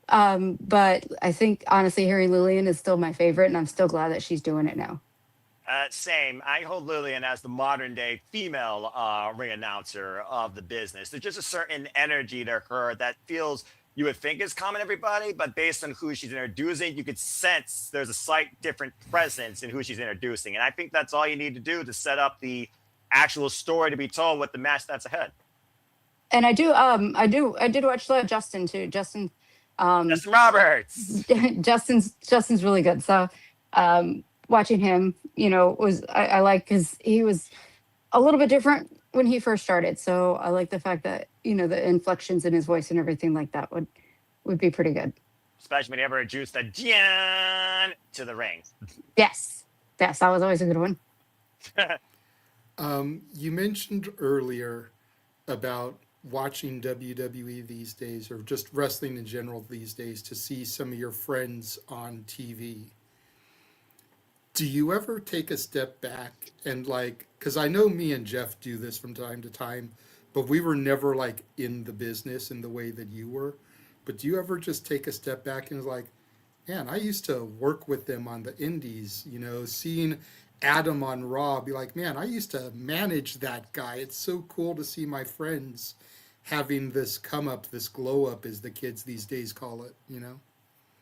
But I think honestly, hearing Lillian is still my favorite, and I'm still glad that she's doing it now. Same. I hold Lillian as the modern day female ring announcer of the business. There's just a certain energy to her that feels, you would think is common everybody, but based on who she's introducing, you could sense there's a slight different presence in who she's introducing. And I think that's all you need to do to set up the actual story to be told with the match that's ahead. And I did watch Justin too. Justin Roberts. Justin's really good. So watching him, you know, was I like, because he was a little bit different when he first started. So I like the fact that, you know, the inflections in his voice and everything like that would be pretty good. Especially when he ever introduced the Gian to the ring. Yes, that was always a good one. You mentioned earlier about watching WWE these days, or just wrestling in general these days, to see some of your friends on TV. Do you ever take a step back and like, because I know me and Jeff do this from time to time, but we were never like in the business in the way that you were. But do you ever just take a step back and like, man, I used to work with them on the indies, you know, seeing Adam on Raw, be like, man, I used to manage that guy. It's so cool to see my friends having this come up, this glow up, as the kids these days call it, you know?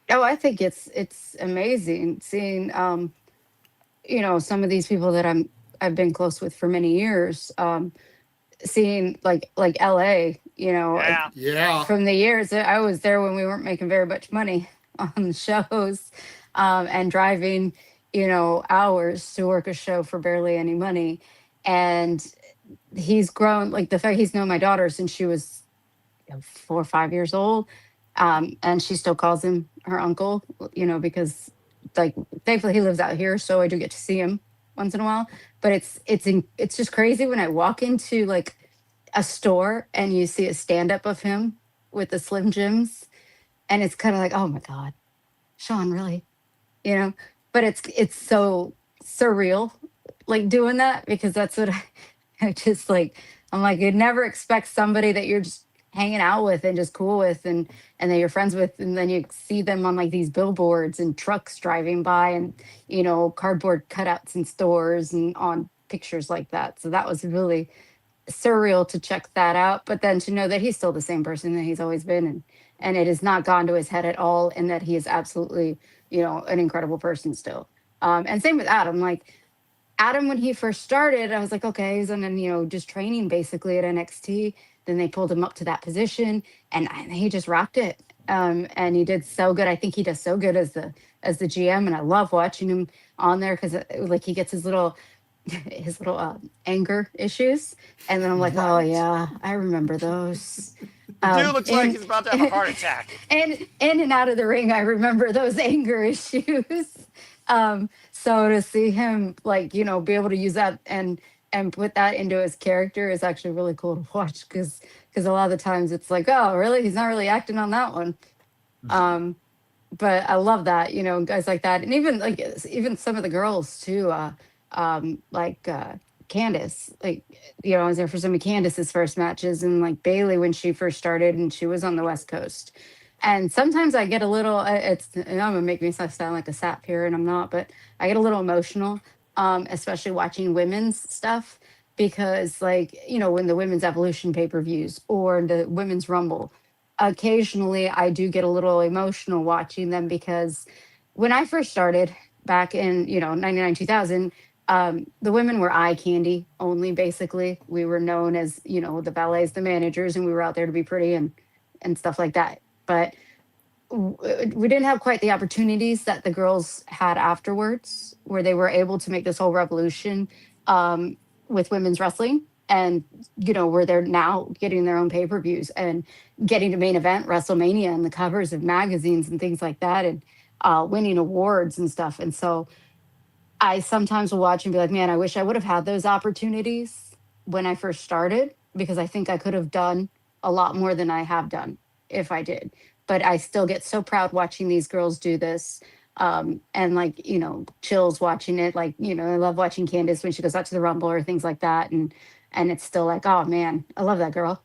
Oh, I think it's amazing seeing, you know, some of these people that I've been close with for many years, seeing like LA, you know, yeah, from the years that I was there when we weren't making very much money on the shows, and driving, you know, hours to work a show for barely any money. And he's grown, like the fact he's known my daughter since she was 4 or 5 years old. And she still calls him her uncle, you know, because like, thankfully he lives out here. So I do get to see him once in a while, but it's just crazy when I walk into like a store and you see a stand up of him with the Slim Jims. And it's kind of like, oh my God, Sean, really? you know. But it's so surreal, like doing that, because that's what I just like. I'm like, you'd never expect somebody that you're just hanging out with and just cool with, and that you're friends with, and then you see them on like these billboards and trucks driving by, and cardboard cutouts in stores and on pictures like that. So that was really surreal to check that out, but then to know that he's still the same person that he's always been, and it has not gone to his head at all, and that he is absolutely an incredible person still. And same with Adam. Like Adam, when he first started, I was like, okay, he's on just training basically at NXT. Then they pulled him up to that position, and he just rocked it. And he did so good. I think he does so good as the GM, and I love watching him on there because like he gets his little anger issues, and then I'm like, oh yeah, I remember those. Dude looks like he's about to have a heart attack. And in and out of the ring, I remember those anger issues. So to see him be able to use that and put that into his character is actually really cool to watch, because a lot of the times it's like, oh really, he's not really acting on that one. But I love that, guys like that, and even some of the girls too, Candace, I was there for some of Candace's first matches, and like Bailey when she first started and she was on the West Coast. And sometimes I get a little, I'm gonna make me sound like a sap here, and I'm not, but I get a little emotional, especially watching women's stuff, because when the women's Evolution pay-per-views or the women's Rumble, occasionally I do get a little emotional watching them, because when I first started back in 99, 2000, the women were eye candy only. Basically, we were known as the valets, the managers, and we were out there to be pretty and stuff like that. But we didn't have quite the opportunities that the girls had afterwards, where they were able to make this whole revolution with women's wrestling, and where they're now getting their own pay-per-views and getting to main event WrestleMania and the covers of magazines and things like that, and winning awards and stuff. And so I sometimes will watch and be like, man, I wish I would have had those opportunities when I first started, because I think I could have done a lot more than I have done if I did. But I still get so proud watching these girls do this. And chills watching it. I love watching Candace when she goes out to the Rumble or things like that. And it's still like, oh man, I love that girl.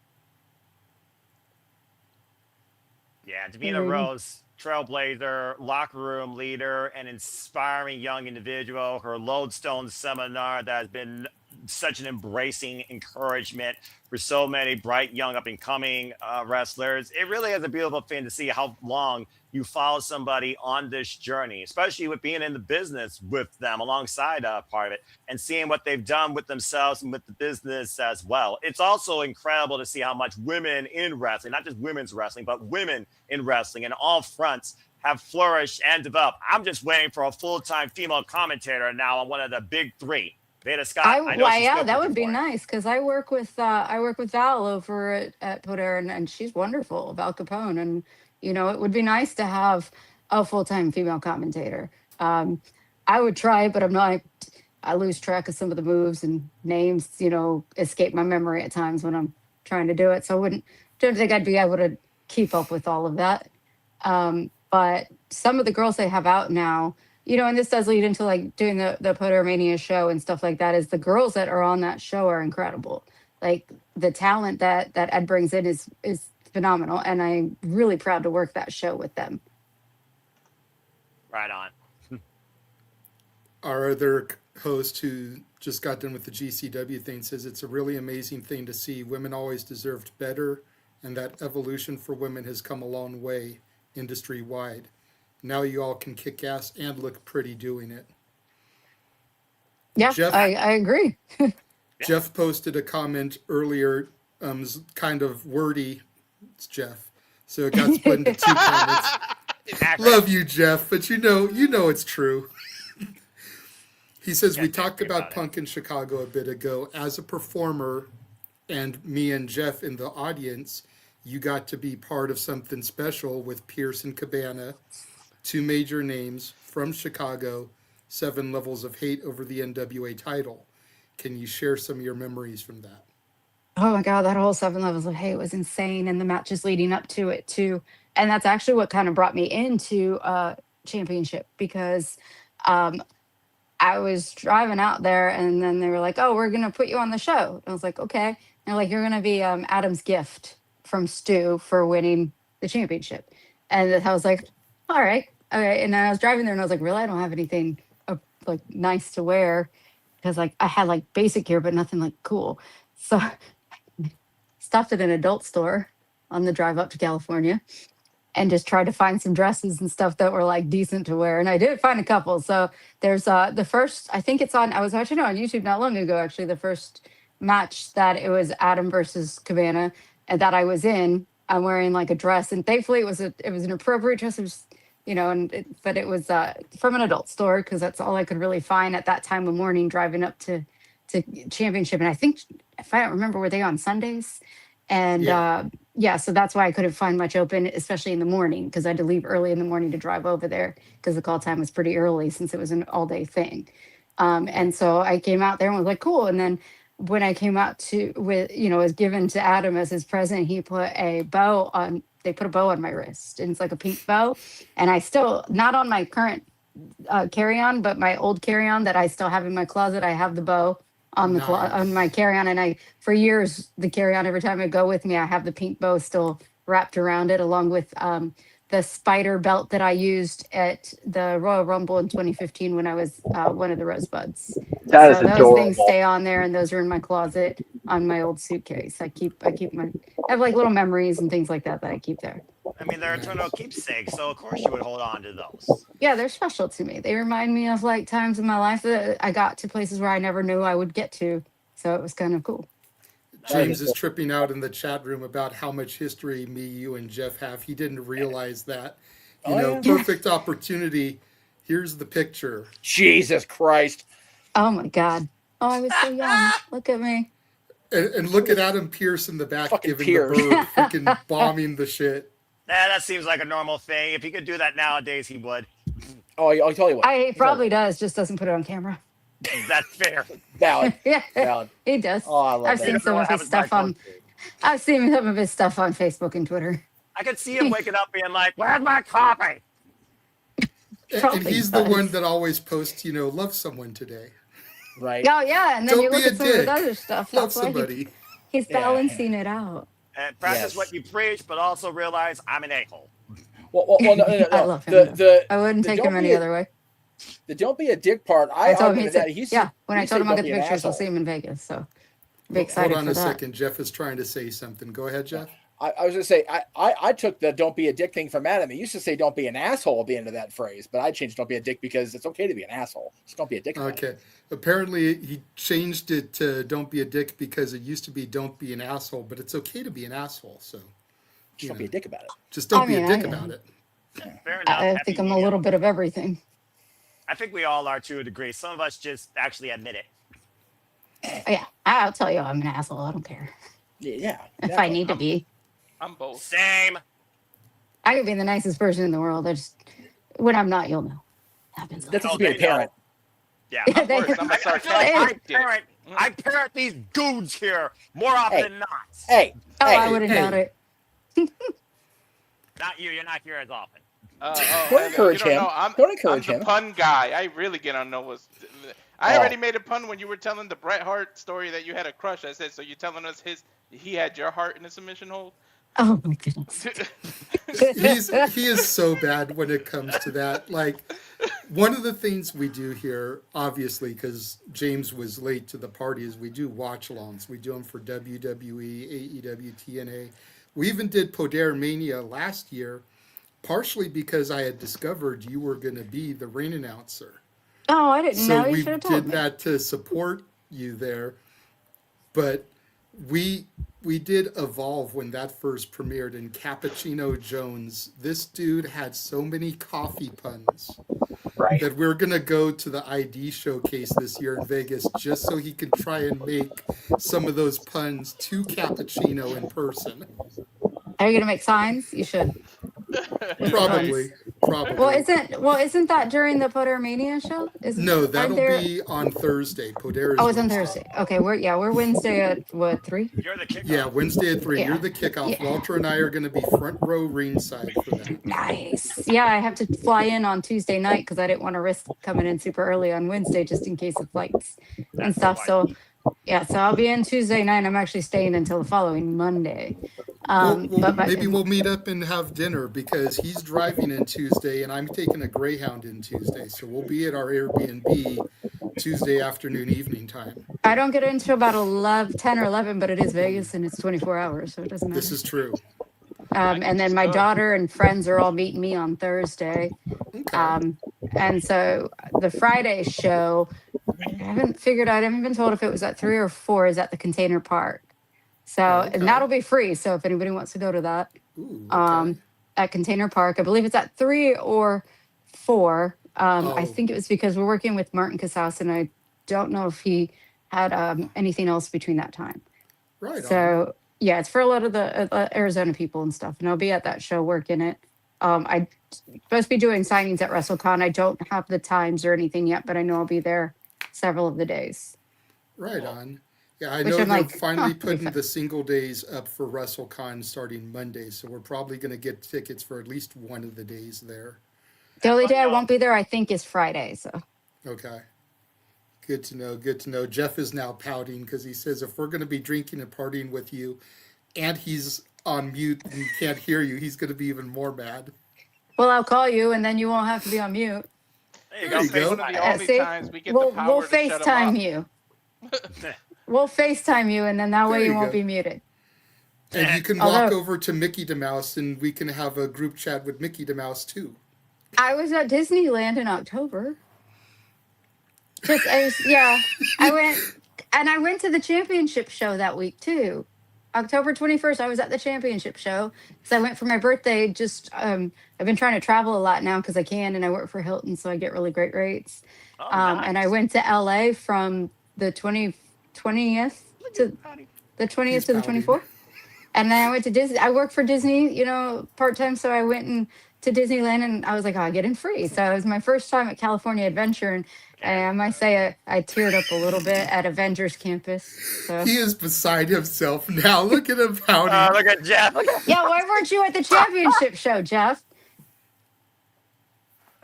Yeah, Davina Rose, trailblazer, locker room leader, an inspiring young individual. Her Lodestone seminar that has been such an embracing encouragement for so many bright, young, up-and-coming wrestlers. It really is a beautiful thing to see how long you follow somebody on this journey, especially with being in the business with them alongside part of it, and seeing what they've done with themselves and with the business as well. It's also incredible to see how much women in wrestling, not just women's wrestling, but women in wrestling in all fronts have flourished and developed. I'm just waiting for a full-time female commentator now on one of the big three. Veda Scott. That would be nice, because I work with Val over at Podermania, and she's wonderful, Val Capone, and it would be nice to have a full-time female commentator. I would try, but I lose track of some of the moves, and names escape my memory at times when I'm trying to do it. So don't think I'd be able to keep up with all of that. But some of the girls they have out now, and this does lead into doing the Podermania show and stuff like that, is the girls that are on that show are incredible. Like the talent that Ed brings in is phenomenal, and I'm really proud to work that show with them. Right on. Our other host, who just got done with the GCW thing, says it's a really amazing thing to see. Women always deserved better, and that evolution for women has come a long way industry-wide. Now you all can kick ass and look pretty doing it. Yeah, Jeff, I agree. Jeff posted a comment earlier, kind of wordy. It's Jeff, so it got split into two comments. Love you, Jeff, but you know it's true. He says, we talked about Punk in Chicago a bit ago. As a performer, and me and Jeff in the audience, you got to be part of something special with Pierce and Cabana, two major names from Chicago, 7 levels of hate over the NWA title. Can you share some of your memories from that? Oh my God, that whole 7 levels of hate was insane, and the matches leading up to it too. And that's actually what kind of brought me into championship because I was driving out there and then they were like, oh, we're going to put you on the show. And I was like, okay. And they're like, you're going to be Adam's gift from Stu for winning the championship. And I was like, all right. Okay. And then I was driving there and I was like, really? I don't have anything like nice to wear because like I had like basic gear, but nothing like cool. So stopped at an adult store on the drive up to California and just tried to find some dresses and stuff that were like decent to wear. And I did find a couple. So there's the first, I think it's on, I was watching it on YouTube not long ago, actually, the first match that it was Adam versus Cabana and that I was in. I'm wearing like a dress and thankfully it was an appropriate dress. It was, you know, but it was from an adult store because that's all I could really find at that time of morning driving up to championship. And I think, if I don't remember, were they on Sundays? And so that's why I couldn't find much open, especially in the morning, because I had to leave early in the morning to drive over there because the call time was pretty early since it was an all day thing. And so I came out there and was like, cool. And then when I came out was given to Adam as his present, he put a bow on, they put a bow on my wrist and it's like a pink bow. And I still, not on my current carry-on, but my old carry-on that I still have in my closet, I have the bow on the on my carry-on, and I for years the carry-on every time I go with me I have the pink bow still wrapped around it, along with the spider belt that I used at the Royal Rumble in 2015 when I was one of the Rosebuds. That is adorable. Those things stay on there, and those are in my closet on my old suitcase. I have like little memories and things like that I keep there. I mean, they're eternal keepsakes, so of course you would hold on to those. Yeah, they're special to me. They remind me of like times in my life that I got to places where I never knew I would get to. So it was kind of cool. James is tripping out in the chat room about how much history me, you, and Jeff have. He didn't realize that. Perfect opportunity. Here's the picture. Jesus Christ. Oh my God. Oh, I was so young. Look at me. And look at Adam Pierce in the back giving the bird, freaking bombing the shit. That seems like a normal thing. If he could do that nowadays, he would. Oh, I'll tell you what. He probably does, just doesn't put it on camera. That's fair. Valid. Yeah, valid. He does. Oh, I love I've that. seen some of his stuff on. I've seen some of his stuff on Facebook and Twitter. I could see him waking up being like, "Where's my coffee?" And he's the one that always posts, love someone today. Right. Oh yeah, and then Don't you look be a at some of his dick. other stuff. Love That's why somebody. he's balancing it out. And practice what you preach, but also realize I'm an a-hole. Well, no. I love him. I wouldn't take him any other way. The don't be a dick part. I told him argued that when I told him I'll get the pictures, I'll see him in Vegas. So be excited Hold on for a that. second. Jeff is trying to say something. Go ahead, Jeff. I was going to say, I took the don't be a dick thing from Adam. He used to say don't be an asshole at the end of that phrase, but I changed don't be a dick because it's okay to be an asshole. Just don't be a dick. Okay. Apparently, he changed it to don't be a dick because it used to be don't be an asshole, but it's okay to be an asshole. So just don't be a dick about it. Just don't be a dick about it. Fair enough. I think I'm a little bit of everything. I think we all are to a degree. Some of us just actually admit it. Yeah, I'll tell you I'm an asshole. I don't care. Yeah. If I need to be. I'm both. Same. I could be the nicest person in the world. When I'm not, you'll know. Happens. That's just being a parent. Yeah. I'm worse. I'm a sarcastic dick. I parent these dudes here more often than not. Hey. I wouldn't doubt it. Not you. You're not here as often. Don't encourage him. Don't encourage I'm him. the pun guy. I really get on Noah's. I already made a pun when you were telling the Bret Hart story that you had a crush. I said, so you're telling us he had your heart in a submission hold? Oh my goodness. He is so bad when it comes to that. Like, one of the things we do here, obviously, because James was late to the party, is we do watch-alongs. We do them for WWE, AEW, TNA. We even did Podermania last year, partially because I had discovered you were going to be the ring announcer. Oh, I didn't know. So You we should have told did me. that to support you there. But we did evolve when that first premiered in Cappuccino Jones. This dude had so many coffee puns that we're going to go to the ID showcase this year in Vegas just so he can try and make some of those puns to Cappuccino in person. Are you going to make signs? You should. Probably. Probably. Well, isn't that during the Podermania show? No, that'll be on Thursday. Podera's Oh, it's on Wednesday. Thursday. Okay, we're Wednesday at what 3? You're the kickoff. Yeah, Wednesday at 3. Yeah. You're the kickoff. Yeah. Walter and I are going to be front row ringside for that. Nice. Yeah, I have to fly in on Tuesday night because I didn't want to risk coming in super early on Wednesday just in case of flights and stuff. So yeah, so I'll be in Tuesday night. I'm actually staying until the following Monday. Maybe we'll meet up and have dinner because he's driving in Tuesday and I'm taking a Greyhound in Tuesday. So we'll be at our Airbnb Tuesday afternoon, evening time. I don't get into about 10 or 11, but it is Vegas and it's 24 hours, so it doesn't matter. This is true. And then my daughter and friends are all meeting me on Thursday. And so the Friday show, I haven't been told if it was at 3 or 4 is at the Container Park. So, and that'll be free. So if anybody wants to go to that, at Container Park, I believe it's at 3 or 4. I think it was because we're working with Martin Casas and I don't know if he had anything else between that time. Right. So yeah, it's for a lot of the Arizona people and stuff. And I'll be at that show working it. I'm supposed to be doing signings at WrestleCon. I don't have the times or anything yet, but I know I'll be there several of the days. Right on. Yeah, I Which know I'm they're like, finally huh, putting the single days up for WrestleCon starting Monday. So we're probably going to get tickets for at least one of the days there. The only day I won't be there, I think, is Friday. So Okay. Good to know. Good to know. Jeff is now pouting because he says if we're going to be drinking and partying with you and he's on mute and can't hear you, he's going to be even more mad. well, I'll call you and then you won't have to be on mute. There you There you go. go. One of the only times we get the power We'll to shut 'em FaceTime up. you. We'll FaceTime you, and then that way There you you won't go. be muted. And you can walk over to Mickey DeMouse and we can have a group chat with Mickey DeMouse too. I was at Disneyland in October. I went to the championship show that week too. October 21st, I was at the championship show because I went for my birthday. I've been trying to travel a lot now because I can, and I work for Hilton, so I get really great rates. And I went to LA from the 20th to the 24th. And then I went to Disney. I work for Disney, part-time. So I went to Disneyland and I was like, I get in free. So it was my first time at California Adventure. And I might say I teared up a little bit at Avengers Campus. So. He is beside himself now. Look at him pouting. Look at Jeff. Yeah, why weren't you at the championship show, Jeff?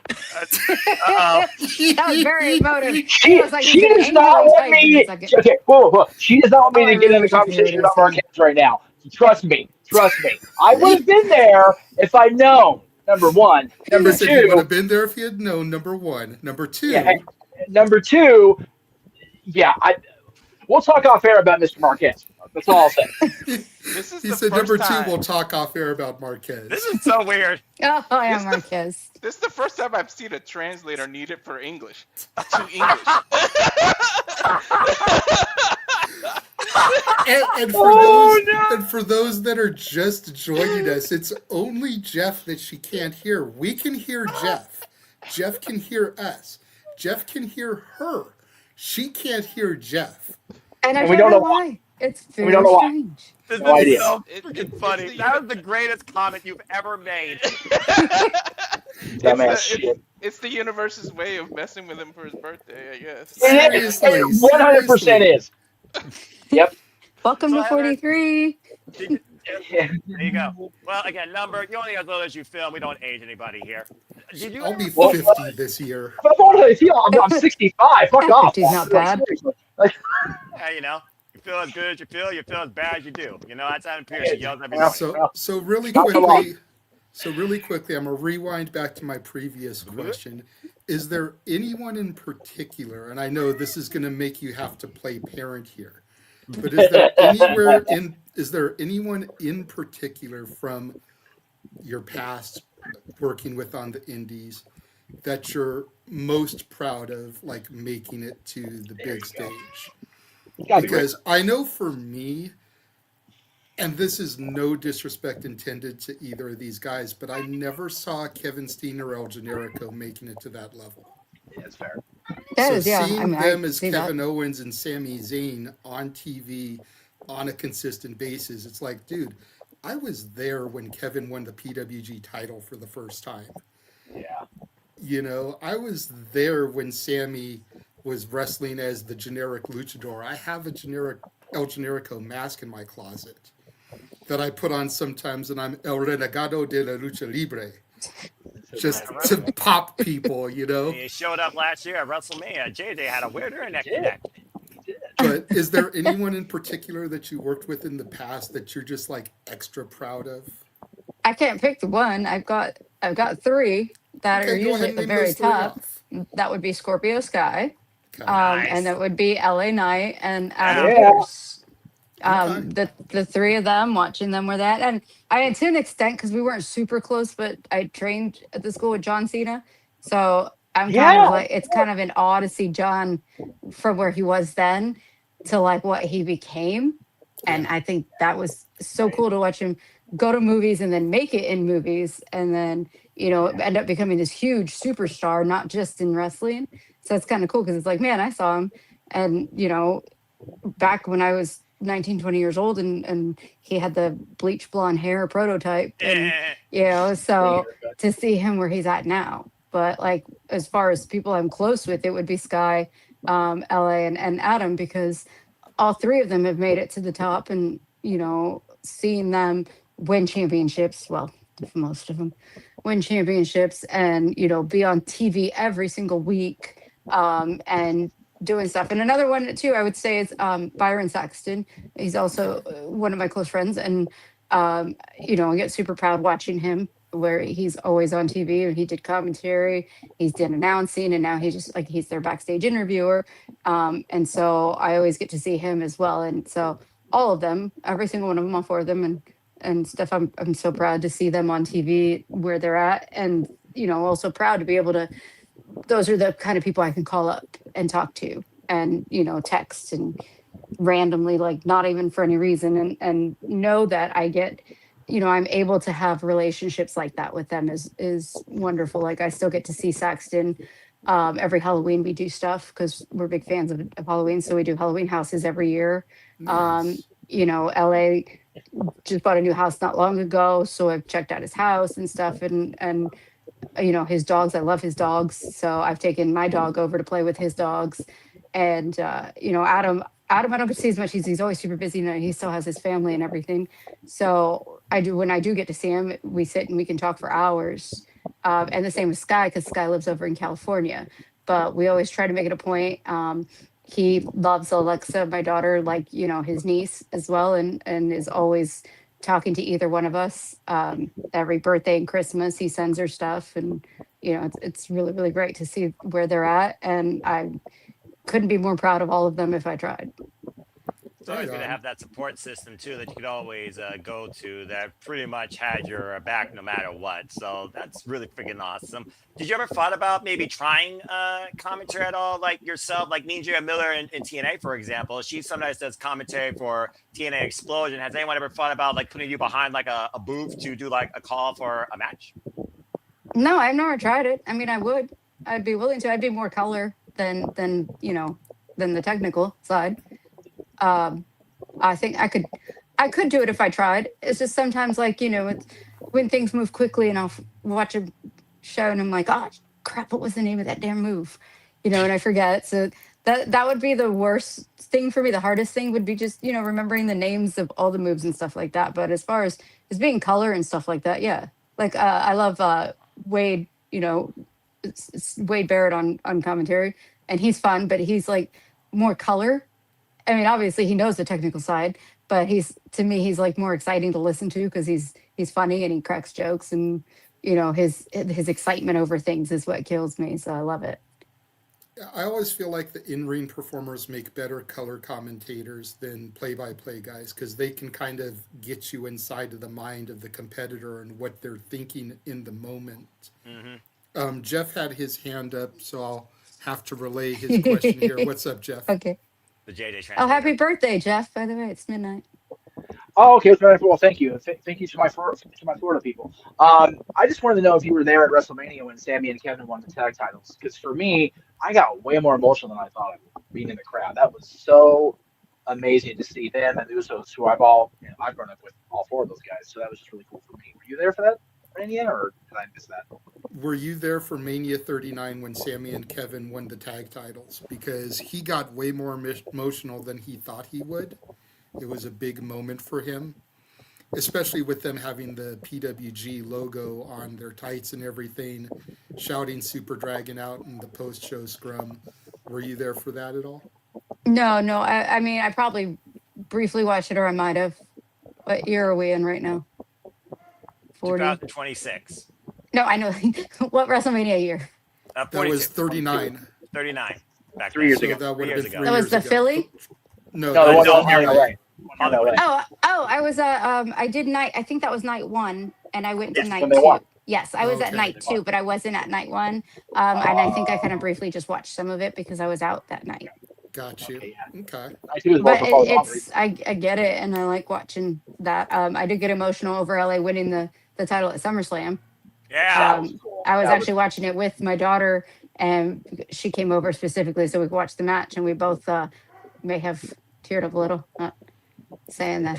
That was very emotive. She does not want me. Okay, whoa. She does not want me to get in the conversation about Marquez right now. Trust me. I would have been there if I'd known. Number one. Number two. You would have been there if you had known. Number one. Number two. Yeah, number two. Yeah, we'll talk off air about Mr. Marquez. That's all I'll say. He said number two. We'll talk off air about Marquez. This is so weird. Oh, I am Marquez. This is the first time I've seen a translator needed for English to English. And for those that are just joining us, it's only Jeff that she can't hear. We can hear Jeff. Jeff can hear us. Jeff can hear her. She can't hear Jeff. And we don't know why. It's very strange. This No is idea. so freaking funny. That was the greatest comment you've ever made. Dumbass shit. It's the universe's way of messing with him for his birthday, I guess. It 100% is. Yep. Welcome to 43. There you go. Well, again, number, you only have those you film. We don't age anybody here. I'll be 50 this year. I'm 65. Fuck off. 50's not bad. Yeah, you feel as good as you feel as bad as you do. That's Adam Pearce. He yells every day. So really quickly, I'm going to rewind back to my previous question. Is there anyone in particular, and I know this is going to make you have to play parent here, but is there anyone in particular from your past working with on the indies that you're most proud of, like making it to the big stage? Because I know for me, and this is no disrespect intended to either of these guys, but I never saw Kevin Steen or El Generico making it to that level. Yeah, that's fair. Seeing them as Kevin Owens and Sami Zayn on TV on a consistent basis, it's like, dude, I was there when Kevin won the PWG title for the first time. Yeah. You know, I was there when Sammy was wrestling as the generic luchador. I have a generic El Generico mask in my closet that I put on sometimes, and I'm El Renegado de la Lucha Libre. Just to pop people, you know? He showed up last year at WrestleMania. JJ had a weird neck to neck. But is there anyone in particular that you worked with in the past that you're just like extra proud of? I can't pick the one. I've got three that Okay, are go ahead usually and at the name very those three top. That would be Scorpio Sky. Nice. And that would be LA Knight and Adam Yeah. Pierce. The three of them, watching them were that. And I, to an extent, because we weren't super close, but I trained at the school with John Cena. So I'm kind of like, it's kind of an awe to see John from where he was then to like what he became. And I think that was so cool to watch him go to movies and then make it in movies and then, you know, end up becoming this huge superstar, not just in wrestling. So it's kind of cool because it's like, man, I saw him. And, you know, back when I was 19, 20 years old and he had the bleach blonde hair prototype. And, you know, so to see him where he's at now. But like, as far as people I'm close with, it would be Sky, LA and Adam, because all three of them have made it to the top and, you know, seeing them win championships, well, most of them win championships and, you know, be on TV every single week and doing stuff. And another one too, I would say is Byron Saxton. He's also one of my close friends. And, you know, I get super proud watching him where he's always on TV and he did commentary, he's did announcing, and now he's just like, he's their backstage interviewer. And so I always get to see him as well. And so all of them, every single one of them, all four of them and stuff, I'm so proud to see them on TV where they're at. And, you know, also proud to be able to, those are the kind of people I can call up and talk to and, you know, text and randomly, like not even for any reason, and know that I get, you know, I'm able to have relationships like that with them is wonderful. Like I still get to see Saxton every Halloween. We do stuff because we're big fans of Halloween. So we do Halloween houses every year. You know, LA just bought a new house not long ago. So I've checked out his house and stuff and you know, his dogs, I love his dogs. So I've taken my dog over to play with his dogs. And, you know, Adam, I don't get to see as much. He's always super busy and he still has his family and everything. So when I do get to see him, we sit and we can talk for hours. And the same with Sky, because Sky lives over in California. But we always try to make it a point. He loves Alexa, my daughter, like, you know, his niece as well, and is always talking to either one of us. Every birthday and Christmas, he sends her stuff. And, you know, it's really, really great to see where they're at. And I couldn't be more proud of all of them if I tried. It's always good to have that support system too that you could always go to that pretty much had your back no matter what. So that's really freaking awesome. Did you ever thought about maybe trying commentary at all, like yourself, like Ninja Miller in TNA, for example? She sometimes does commentary for TNA Explosion. Has anyone ever thought about like putting you behind like a booth to do like a call for a match? No, I've never tried it. I mean, I'd be willing to. I'd be more color than you know, than the technical side. I think I could do it if I tried. It's just sometimes like, you know, it's when things move quickly and I'll watch a show and I'm like, oh crap, what was the name of that damn move? You know, and I forget. So that would be the worst thing for me. The hardest thing would be just, you know, remembering the names of all the moves and stuff like that. But as far as being color and stuff like that, yeah. Like I love Wade, you know, it's Wade Barrett on commentary, and he's fun, but he's like more color. I mean, obviously he knows the technical side, but to me, he's like more exciting to listen to because he's funny and he cracks jokes, and you know, his excitement over things is what kills me. So I love it. I always feel like the in-ring performers make better color commentators than play-by-play guys because they can kind of get you inside of the mind of the competitor and what they're thinking in the moment. Mm-hmm. Jeff had his hand up, so I'll have to relay his question here. What's up, Jeff? Okay. The JJ translator. Oh, happy birthday, Jeff! By the way, it's midnight. Oh, okay. Well, thank you. Thank you to my Florida people. I just wanted to know if you were there at WrestleMania when Sammy and Kevin won the tag titles. Because for me, I got way more emotional than I thought I would being in the crowd. That was so amazing to see them and the Usos, who I've grown up with all four of those guys. So that was just really cool for me. Were you there for that? WrestleMania, or did I miss that? Were you there for Mania 39 when Sammy and Kevin won the tag titles? Because he got way more emotional than he thought he would. It was a big moment for him, especially with them having the PWG logo on their tights and everything, shouting Super Dragon out in the post-show scrum. Were you there for that at all? No. I mean, I probably briefly watched it, or I might have. What year are we in right now? 40. 2026. No, I know. What WrestleMania year? That was 39. 39. Back 3 years So ago. that would have been 3 That was years the ago. Philly? No, No, that the was one on LA. LA. On LA. Oh, I was I did night. I think that was night 1, and I went to Yes, night when they 2. won. Yes, I was at Okay. night 2, but I wasn't at night 1. And I think I kind of briefly just watched some of it because I was out that night. Got you. Okay. I see it as But well for it's I get it, and I like watching that. I did get emotional over LA winning the title at SummerSlam. Yeah. I was actually watching it with my daughter, and she came over specifically, so we watched the match, and we both may have teared up a little. Not saying that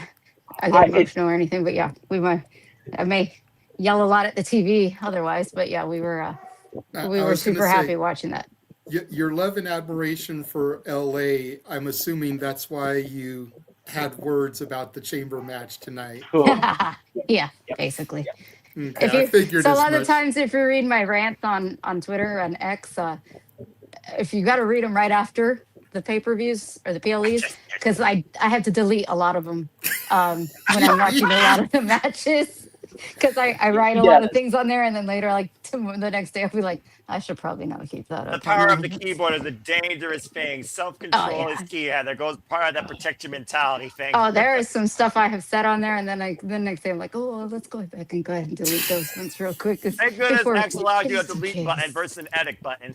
I get emotional or anything, but yeah, I may yell a lot at the TV otherwise, but yeah, we were super happy watching that. Your love and admiration for LA, I'm assuming that's why you had words about the chamber match tonight. Yeah, basically. Okay, I figured So a as lot much. of times, if you read my rants on Twitter and X, if you got to read them right after the pay-per-views or the PLEs, because I have to delete a lot of them when I'm watching a lot of the matches, because I write a lot of things on there, and then later, like the next day, I'll be like, I should probably not keep that up. The power of the keyboard is a dangerous thing. Self-control is key. Yeah, there goes part of that protector mentality thing. Oh, there is some stuff I have said on there, and then the next day I'm like, oh, well, let's go back and go ahead and delete those ones real quick. Thank goodness X allowed you a delete button versus an edit button.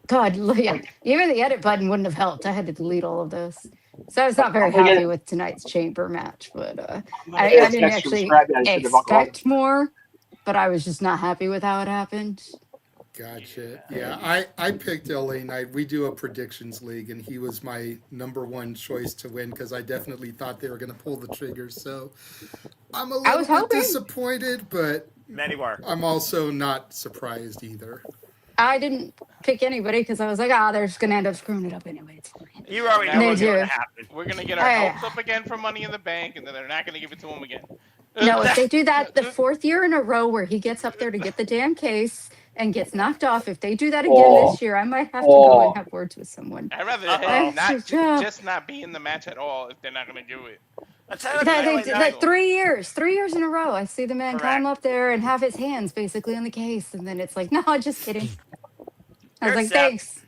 God, yeah, even the edit button wouldn't have helped. I had to delete all of those. So I was not very happy with tonight's chamber match, but I didn't actually expect more, but I was just not happy with how it happened. Gotcha. Yeah, I picked LA Knight. We do a predictions league, and he was my number 1 choice to win because I definitely thought they were going to pull the trigger. So I'm a little bit disappointed, but many were. I'm also not surprised either. I didn't pick anybody because I was like, they're just going to end up screwing it up anyway. It's fine. You already know what's going to happen. We're going to get our hopes up again for Money in the Bank, and then they're not going to give it to him again. No, if they do that the 4th year in a row where he gets up there to get the damn case and gets knocked off, if they do that again this year, I might have to go and have words with someone. I'd rather him just not be in the match at all if they're not going to do it. That 3 years in a row, I see the man climb up there and have his hands basically on the case, and then it's like, no, just kidding. I was like, thanks.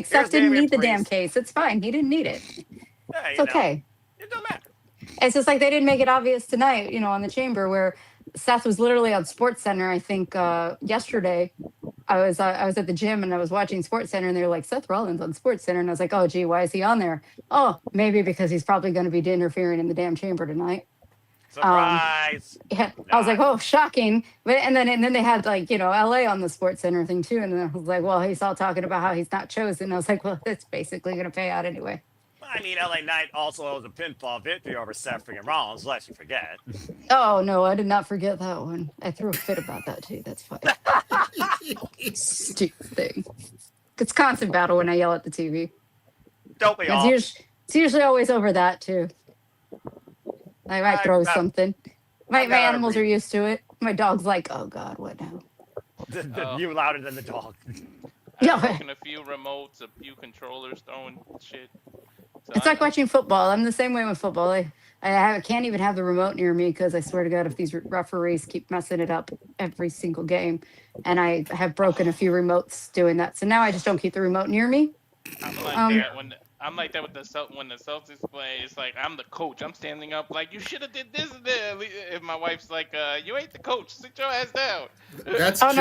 Seth didn't need the damn case. It's fine. He didn't need it. Yeah, It's okay. It don't matter. It's just like they didn't make it obvious tonight, on the chamber where Seth was literally on SportsCenter. I think yesterday I was at the gym and I was watching SportsCenter, and they were like, Seth Rollins on SportsCenter, and I was like, oh gee, why is he on there? Oh, maybe because he's probably going to be interfering in the damn chamber tonight. Surprise! Yeah, I was like, oh, shocking. But and then they had like LA on the SportsCenter thing too, and then I was like, well, he's all talking about how he's not chosen. I was like, well, it's basically going to pay out anyway. I mean, LA Knight also owes a pinfall victory over Seth freaking Rollins, lest you forget. Oh no, I did not forget that one. I threw a fit about that too. That's fine. Stupid thing. It's constant battle when I yell at the TV. Don't we all? It's usually always over that too. I might throw something. My animals are used to it. My dog's like, oh God, what now? You louder than the dog. I've broken a few remotes, a few controllers, throwing shit. So It's like watching football. I'm the same way with football. I can't even have the remote near me because I swear to God, if these referees keep messing it up every single game, and I have broken a few remotes doing that. So now I just don't keep the remote near me. I'm like that with when the Celtics play. It's like I'm the coach. I'm standing up like you should have did this and that. If my wife's like, you ain't the coach. Sit your ass down. No,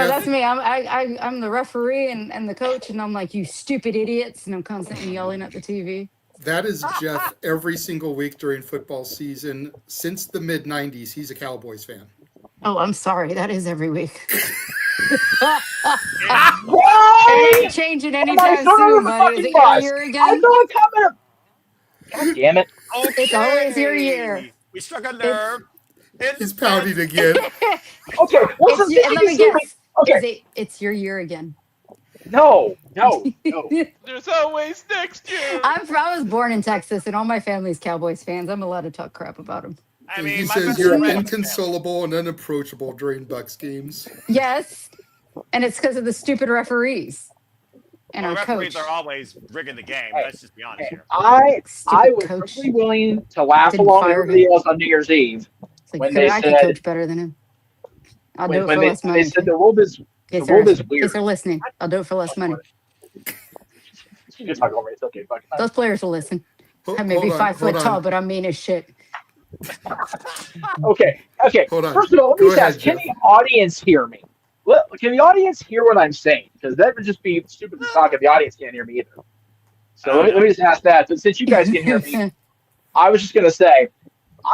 that's me. I'm the referee and the coach, and I'm like, you stupid idiots, and I'm constantly yelling at the TV. That is Jeff every single week during football season. Since the mid-'90s, he's a Cowboys fan. Oh, I'm sorry. That is every week. It ain't changing anytime soon, buddy. Is it your year again? I saw it coming. God damn it. It's always your year. We struck a nerve. He's pouting again. Okay, what's the thing And let you me see me? guess. Okay, It's your year again. no. There's always next year. I was born in Texas, and all my family's Cowboys fans. I'm allowed to talk crap about them. I mean, He my says best you're friend- inconsolable and unapproachable during Bucks games. Yes, and it's because of the stupid referees and Well, our referees coach. are always rigging the game. Let's just be honest here. I Stupid was coach. perfectly willing to laugh Didn't along with fire everybody him. else on New Year's Eve It's like, when good, they I could said coach better than him. I'll do it when for less they money. said the world is In weird. case they're listening, I'll do it for less money. You can talk over it. It's okay. Fuck it. Those players will listen. Hold- I may be hold on, 5 foot hold tall, on. but I'm mean as shit. Okay. Hold on. First of all, let me Go just ahead, ask: can Jeff. the audience hear me? Can the audience hear what I'm saying? Because that would just be stupid to talk if the audience can't hear me either. So let me just ask that. But since you guys can hear me, I was just gonna say,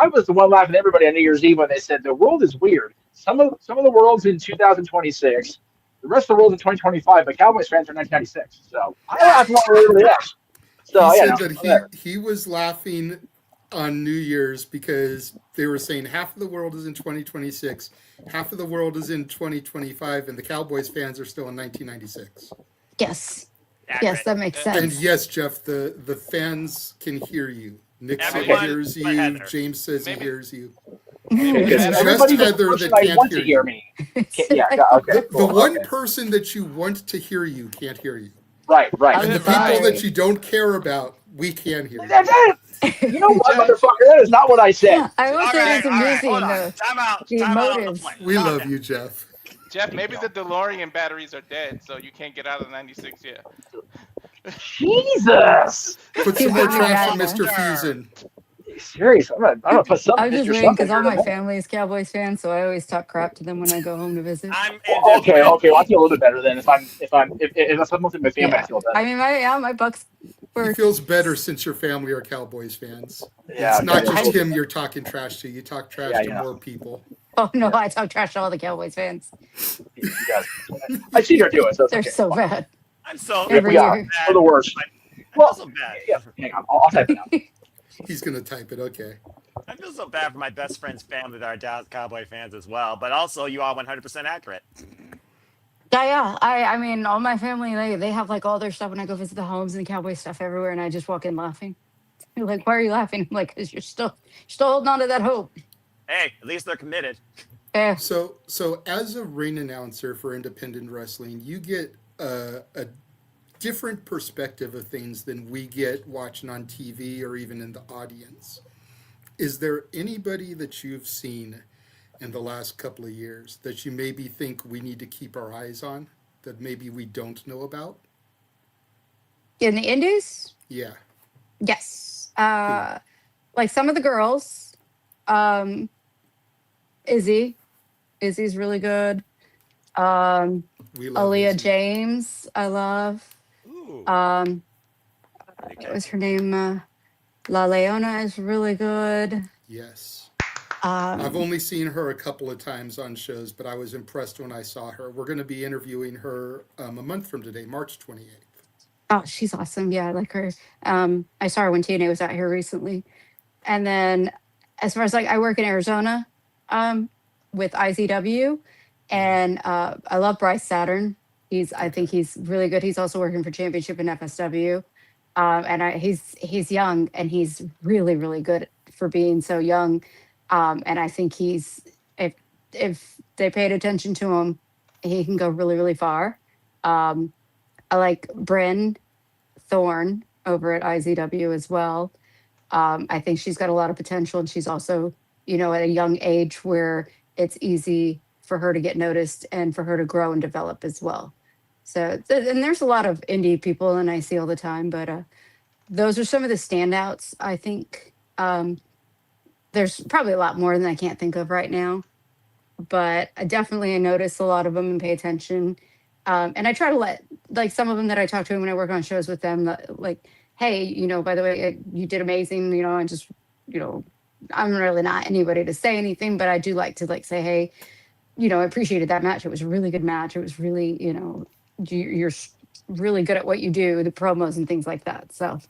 I was the one laughing at everybody on New Year's Eve when they said the world is weird. Some of the world's in 2026, the rest of the world's in 2025, but Cowboys fans are 1996. So I laugh along with everybody else. So He you said know, that he was laughing on New Year's because they were saying half of the world is in 2026, half of the world is in 2025, and the Cowboys fans are still in 1996. Yes. Yes, that makes sense. And yes, Jeff, the fans can hear you. Nick said he Everyone hears but you. Heather. James says he hears you. because It's just everybody but the Heather person that I can't want to hear hear you. me. Yeah, okay. The Cool, one okay. person that you want to hear you can't hear you. Right. And the people that you don't care about, we can hear you. You know what, motherfucker? That is not what I said. I will say it's amusing, hold on. though. Time out. The Time out on the motives. plane. We love you, Jeff. Jeff, maybe the DeLorean batteries are dead, so you can't get out of 96 yet. Jesus! Put some more trash in Mr. Fusion. Serious? I'm gonna put something. I'm just Mr. waiting because Something all my here. family is Cowboys fans, so I always talk crap to them when I go home to visit. Well, okay. Well, I feel a little bit better then. If I'm with my family, I feel better. I mean, my Bucks He were. feels better since your family are Cowboys fans. Yeah, It's not okay. just him you're talking trash to. You talk trash to more people. Oh no, I talk trash to all the Cowboys fans. You guys, I see her do it. So it's They're okay. so bad. I'm so Every Yeah, year. we're the worst. I feel so bad. Yeah, hang on. I'll type it out. He's gonna type it. Okay. I feel so bad for my best friend's family that are Dallas Cowboy fans as well. But also, you are 100% accurate. Yeah. I mean, all my family they have like all their stuff when I go visit the homes and Cowboy stuff everywhere, and I just walk in laughing. They're like, why are you laughing? I'm like, because you're still holding on to that hope. Hey, at least they're committed. Yeah. So as a ring announcer for independent wrestling, you get a different perspective of things than we get watching on TV or even in the audience. Is there anybody that you've seen in the last couple of years that you maybe think we need to keep our eyes on, that maybe we don't know about? In the Indies? Yeah. Yes. Like some of the girls. Izzy's really good. We love Aaliyah Izzy. James, I love. What was her name? La Leona is really good. Yes. I've only seen her a couple of times on shows, but I was impressed when I saw her. We're going to be interviewing her a month from today, March 28th. Oh, she's awesome. Yeah, I like her. I saw her when TNA was out here recently. And then as far as like I work in Arizona with IZW, and I love Bryce Saturn. I think he's really good. He's also working for Championship in FSW. And he's young and he's really, really good for being so young. And I think if they paid attention to him, he can go really, really far. I like Bryn Thorne over at IZW as well. I think she's got a lot of potential, and she's also, at a young age where it's easy for her to get noticed and for her to grow and develop as well. So, and there's a lot of indie people, and I see all the time, but those are some of the standouts. I think there's probably a lot more than I can't think of right now, but I notice a lot of them and pay attention. And I try to let, like, some of them that I talk to when I work on shows with them, like, hey, by the way, you did amazing, and just, I'm really not anybody to say anything, but I do like to say, hey, I appreciated that match. It was a really good match. It was really, you're really good at what you do, the promos and things like that. So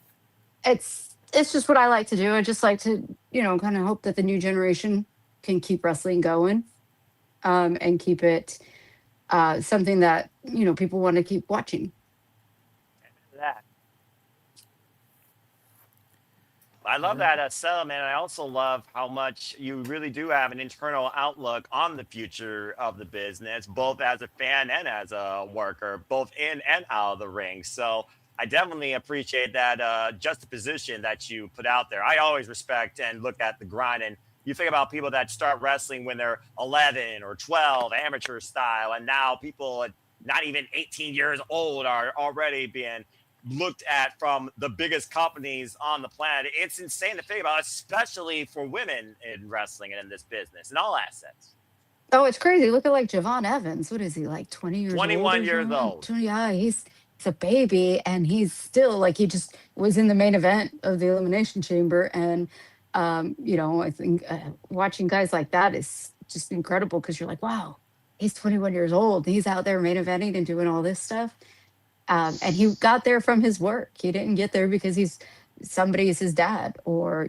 it's just what I like to do. I just like to, kind of hope that the new generation can keep wrestling going, and keep it something that people want to keep watching. That. I love that settlement. I also love how much you really do have an internal outlook on the future of the business, both as a fan and as a worker, both in and out of the ring. So I definitely appreciate that juxtaposition that you put out there. I always respect and look at the grind. And you think about people that start wrestling when they're 11 or 12, amateur style, and now people not even 18 years old are already being looked at from the biggest companies on the planet. It's insane to think about, especially for women in wrestling and in this business in all assets. Oh, it's crazy. Look at like Javon Evans. What is he, like 20 years 21 old? years old. Yeah, he's a baby, and he's still like, he just was in the main event of the Elimination Chamber. And I think watching guys like that is just incredible, because you're like, wow, he's 21 years old. He's out there main eventing and doing all this stuff. And he got there from his work. He didn't get there because somebody's his dad, or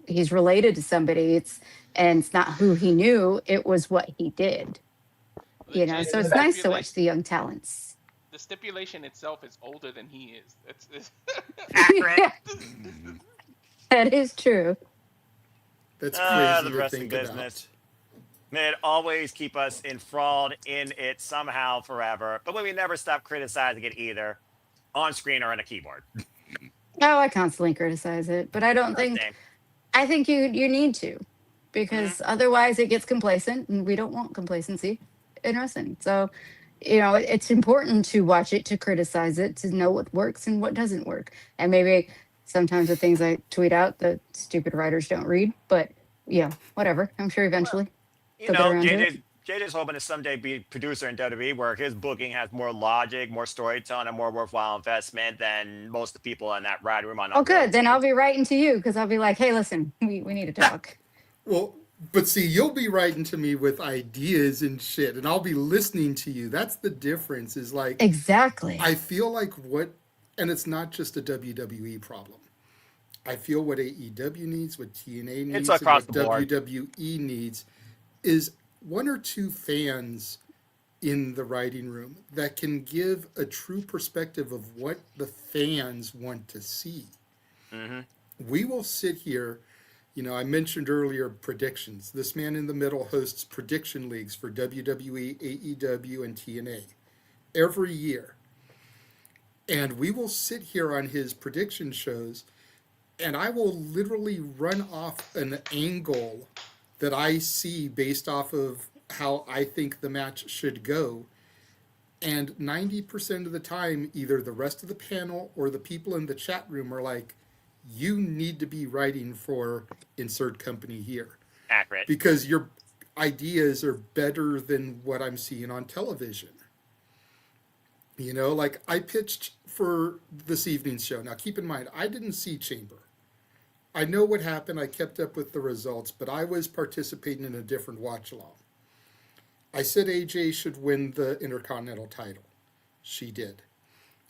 he's related to somebody. It's not who he knew. It was what he did. So it's nice to watch the young talents. The stipulation itself is older than he is. It's accurate. That is true. That's crazy the to wrestling think business. May it always keep us enthralled in it somehow forever. But we never stop criticizing it either, on screen or on a keyboard. Oh, I constantly criticize it, but I don't think. Same. I think you need to, because otherwise it gets complacent, and we don't want complacency in wrestling. So, it's important to watch it, to criticize it, to know what works and what doesn't work. And maybe sometimes the things I tweet out, the stupid writers don't read, but whatever. I'm sure eventually. JJ's hoping to someday be producer in WWE, where his booking has more logic, more storytelling, and more worthwhile investment than most of the people in that ride room on. Oh, good. Then I'll be writing to you, because I'll be like, hey, listen, we need to talk. Well, but see, you'll be writing to me with ideas and shit, and I'll be listening to you. That's the difference, is like... Exactly. I feel like and it's not just a WWE problem. I feel what AEW needs, what TNA needs, It's across and the what board. WWE needs is one or two fans in the writing room that can give a true perspective of what the fans want to see. Mm-hmm. We will sit here, I mentioned earlier predictions. This man in the middle hosts prediction leagues for WWE, AEW, and TNA every year. And we will sit here on his prediction shows, and I will literally run off an angle that I see based off of how I think the match should go. And 90% of the time, either the rest of the panel or the people in the chat room are like, you need to be writing for insert company here. Accurate. Because your ideas are better than what I'm seeing on television. Like I pitched for this evening's show. Now, keep in mind, I didn't see Chamber. I know what happened. I kept up with the results, but I was participating in a different watch along. I said AJ should win the Intercontinental title. She did.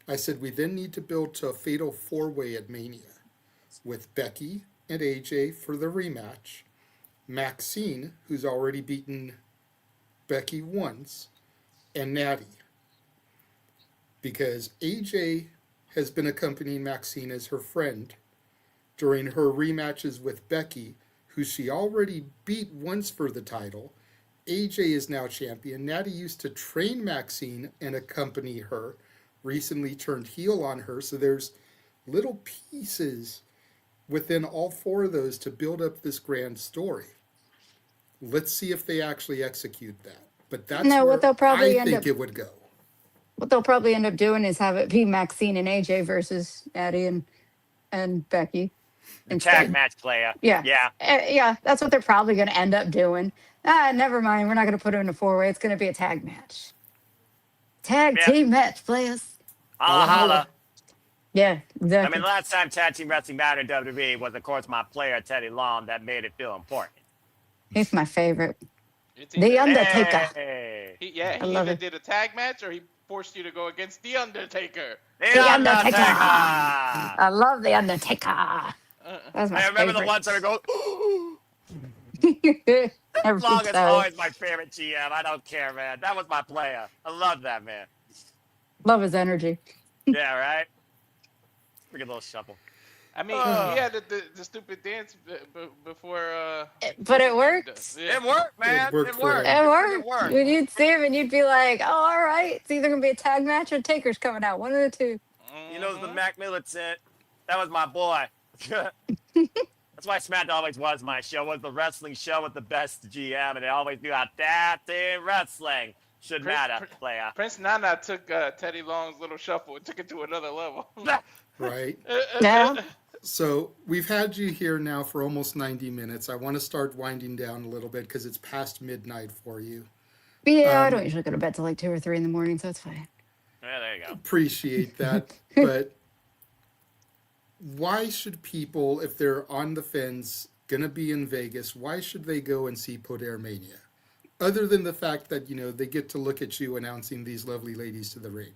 I said we then need to build to a fatal four-way at Mania with Becky and AJ for the rematch, Maxine, who's already beaten Becky once, and Natty. Because AJ has been accompanying Maxine as her friend during her rematches with Becky, who she already beat once for the title. AJ is now champion. Natty used to train Maxine and accompany her, recently turned heel on her. So there's little pieces within all four of those to build up this grand story. Let's see if they actually execute that. But that's what they'll probably I think it would go. What they'll probably end up doing is have it be Maxine and AJ versus Natty and Becky. Tag match player. Yeah. Yeah. That's what they're probably going to end up doing. Never mind. We're not going to put it in a four-way. It's going to be a tag match. Tag team match, players. Holla. Yeah, exactly. I mean, the last time tag team wrestling mattered in WWE was, of course, my player, Teddy Long, that made it feel important. He's my favorite. The Undertaker. Hey. He either did a tag match or he forced you to go against The Undertaker. The Undertaker! I love The Undertaker. That's my I remember favorite. the ones that would go, Every Long is time. always my favorite GM. I don't care, man. That was my player. I love that, man. Love his energy. Yeah, right? Freaking little shuffle. I mean, he had the stupid dance before. But it worked. It worked, man. It worked It for worked. him. It worked. worked. When you'd see him and you'd be like, oh, all right. It's either going to be a tag match or Taker's coming out. One of the two. You know the Mac Militant. That was my boy. That's why SmackDown always was my show. Was the wrestling show with the best GM, and they always knew how that in wrestling should matter, player. Prince Nana took Teddy Long's little shuffle and took it to another level. Right. Yeah. So we've had you here now for almost 90 minutes. I want to start winding down a little bit because it's past midnight for you. Yeah, I don't usually go to bed till like 2 or 3 in the morning, so it's fine. Yeah, there you go. Appreciate that. But why should people, if they're on the fence, gonna be in Vegas, why should they go and see Podermania? Other than the fact that, you know, they get to look at you announcing these lovely ladies to the ring.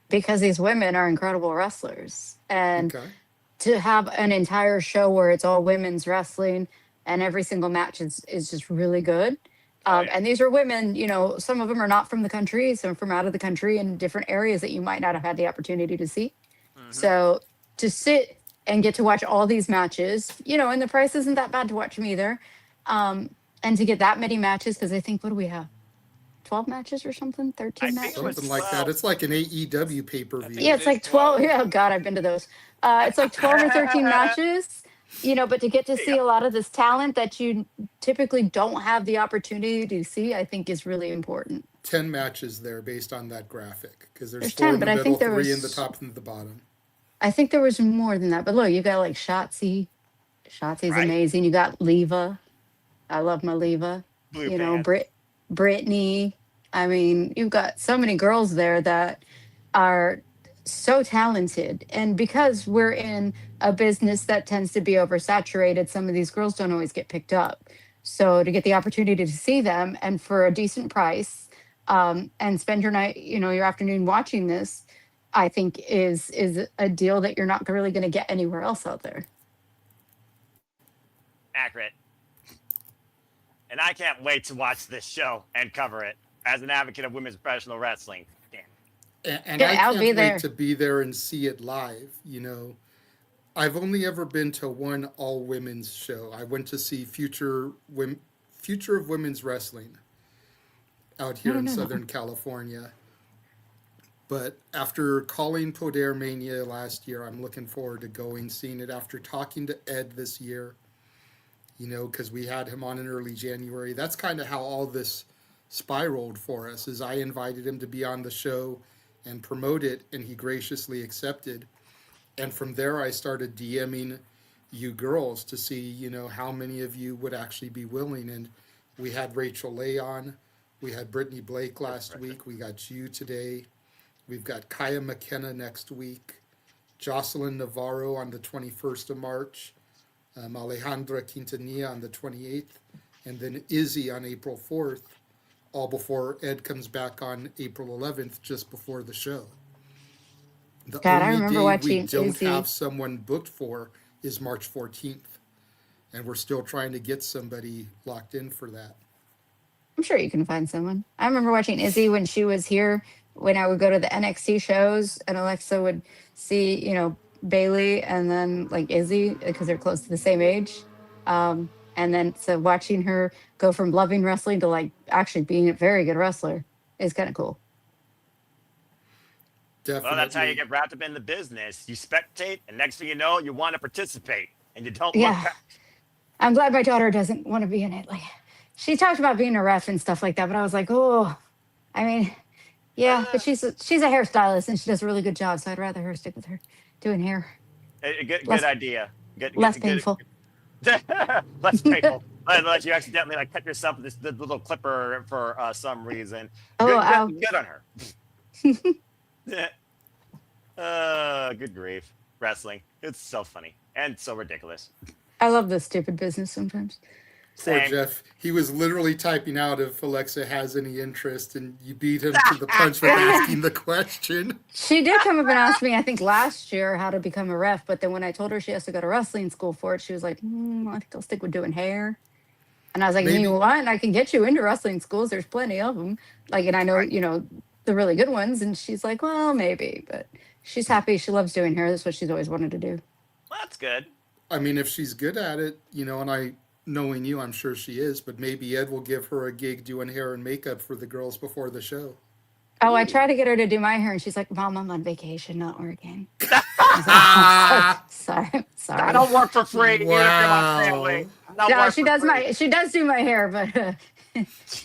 Because these women are incredible wrestlers. And Okay. to have an entire show where it's all women's wrestling and every single match is just really good. And these are women, you know, some of them are not from the country, some from out of the country in different areas that you might not have had the opportunity to see. So to sit and get to watch all these matches, you know, and the price isn't that bad to watch them either. And to get that many matches, because I think, what do we have? 12 matches or something? 13 matches? Something like that. It's like an AEW pay-per-view. Yeah, it's like 12. Yeah, God, I've been to those. It's like 12 or 13 matches, you know, but to get to see a lot of this talent that you typically don't have the opportunity to see, I think is really important. 10 matches there based on that graphic. Because there's 4 10, in the but I middle, think there 3 in was- the top and the bottom. I think there was more than that. But look, you got like Shotzi. Shotzi's amazing. You got Leva. I love my Leva. Blue you know, pants. Brittany. I mean, you've got so many girls there that are so talented. And because we're in a business that tends to be oversaturated, some of these girls don't always get picked up. So to get the opportunity to see them and for a decent price, and spend your night, you know, your afternoon watching this, I think is a deal that you're not really going to get anywhere else out there. Accurate. And I can't wait to watch this show and cover it as an advocate of women's professional wrestling. Damn. And Yeah, I I'll can't be wait there. to be there and see it live. You know, I've only ever been to one all women's show. I went to see Future of Women's Wrestling out here in Southern California. But after calling Podermania last year, I'm looking forward to going, seeing it. After talking to Ed this year, you know, because we had him on in early January. That's kind of how all this spiraled for us, is I invited him to be on the show and promote it, and he graciously accepted. And from there, I started DMing you girls to see, you know, how many of you would actually be willing. And we had Rachel Lay on. We had Brittany Blake last week. We got you today. We've got Kaya McKenna next week. Jocelyn Navarro on the 21st of March. Alejandra Quintanilla on the 28th. And then Izzy on April 4th. All before Ed comes back on April 11th, just before the show. The God, I only remember day we watching don't Izzy. have someone booked for is March 14th. And we're still trying to get somebody locked in for that. I'm sure you can find someone. I remember watching Izzy when she was here, when I would go to the NXT shows and Alexa would see, you know, Bailey and then like Izzy because they're close to the same age. And then so watching her go from loving wrestling to like actually being a very good wrestler is kind of cool. Definitely. Well, that's how you get wrapped up in the business. You spectate, and next thing you know, you want to participate, and you don't look Yeah. back. I'm glad my daughter doesn't want to be in it. Like she talked about being a ref and stuff like that, but I was like, oh, I mean, yeah, but she's a hairstylist and she does a really good job, so I'd rather her stick with her doing hair. Good Less- idea. Less painful. Less painful. Unless you accidentally like cut yourself with this little clipper for some reason. Oh, ow. Good on her. Good grief. Wrestling. It's so funny and so ridiculous. I love this stupid business sometimes. Poor Same. Jeff. He was literally typing out if Alexa has any interest, and you beat him to the punch with asking the question. She did come up and ask me, I think last year, how to become a ref. But then when I told her she has to go to wrestling school for it, she was like, I think I'll stick with doing hair. And I was like, Maybe- you want? I can get you into wrestling schools. There's plenty of them. Like, and I know, the really good ones. And she's like, well, maybe. But she's happy. She loves doing hair. That's what she's always wanted to do. Well, that's good. I mean, if she's good at it, and knowing you, I'm sure she is, but maybe Ed will give her a gig doing hair and makeup for the girls before the show. Oh, I tried to get her to do my hair, and she's like, Mom, I'm on vacation, not working. I was like, oh, sorry. I don't work for free. Wow. Either for my family. No, she does do my hair, but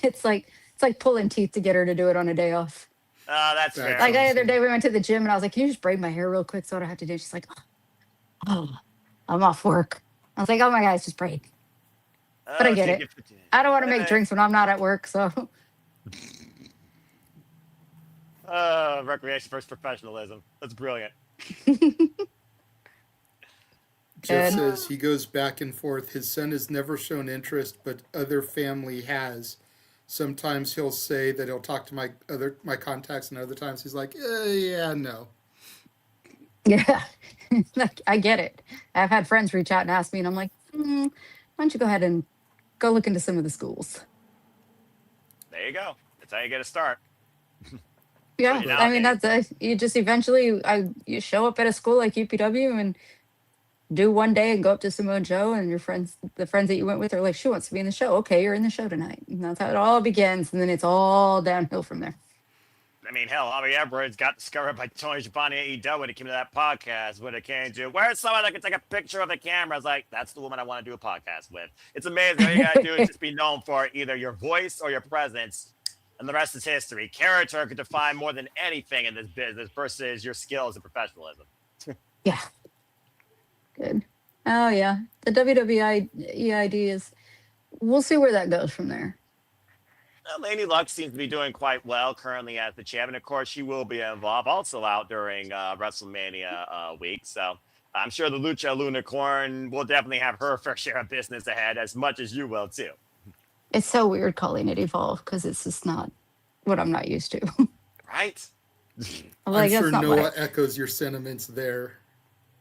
it's like pulling teeth to get her to do it on a day off. Oh, that's fair. Like the other day we went to the gym and I was like, can you just braid my hair real quick so I don't have to do it? She's like, oh, I'm off work. I was like, oh my God, it's just braid. But I get it. I don't want to make drinks when I'm not at work, so. Recreation versus professionalism. That's brilliant. Jeff says he goes back and forth. His son has never shown interest, but other family has. Sometimes he'll say that he'll talk to my contacts, and other times he's like, yeah, no. Yeah, like, I get it. I've had friends reach out and ask me, and I'm like, why don't you go ahead and go look into some of the schools? There you go. That's how you get a start. Yeah, I mean, you just eventually, you show up at a school like UPW and do one day and go up to Samoa Joe, and the friends that you went with are like, she wants to be in the show. Okay, you're in the show tonight. And that's how it all begins. And then it's all downhill from there. I mean, hell, Bobby Edwards got discovered by Tony Schiavone at EW when it came to that podcast when it came to, where's someone that can take a picture of the camera? I was like, that's the woman I want to do a podcast with. It's amazing. All you got to do is just be known for either your voice or your presence, and the rest is history. Character could define more than anything in this business versus your skills and professionalism. Yeah. Good. Oh, yeah. The WWE EID is, we'll see where that goes from there. Well, Lady Luck seems to be doing quite well currently as the champ. And, of course, she will be involved also out during WrestleMania week. So I'm sure the Lucha Unicorn will definitely have her fair share of business ahead as much as you will, too. It's so weird calling it Evolve because it's just not what I'm not used to. Right? I'm sure Noah echoes your sentiments there.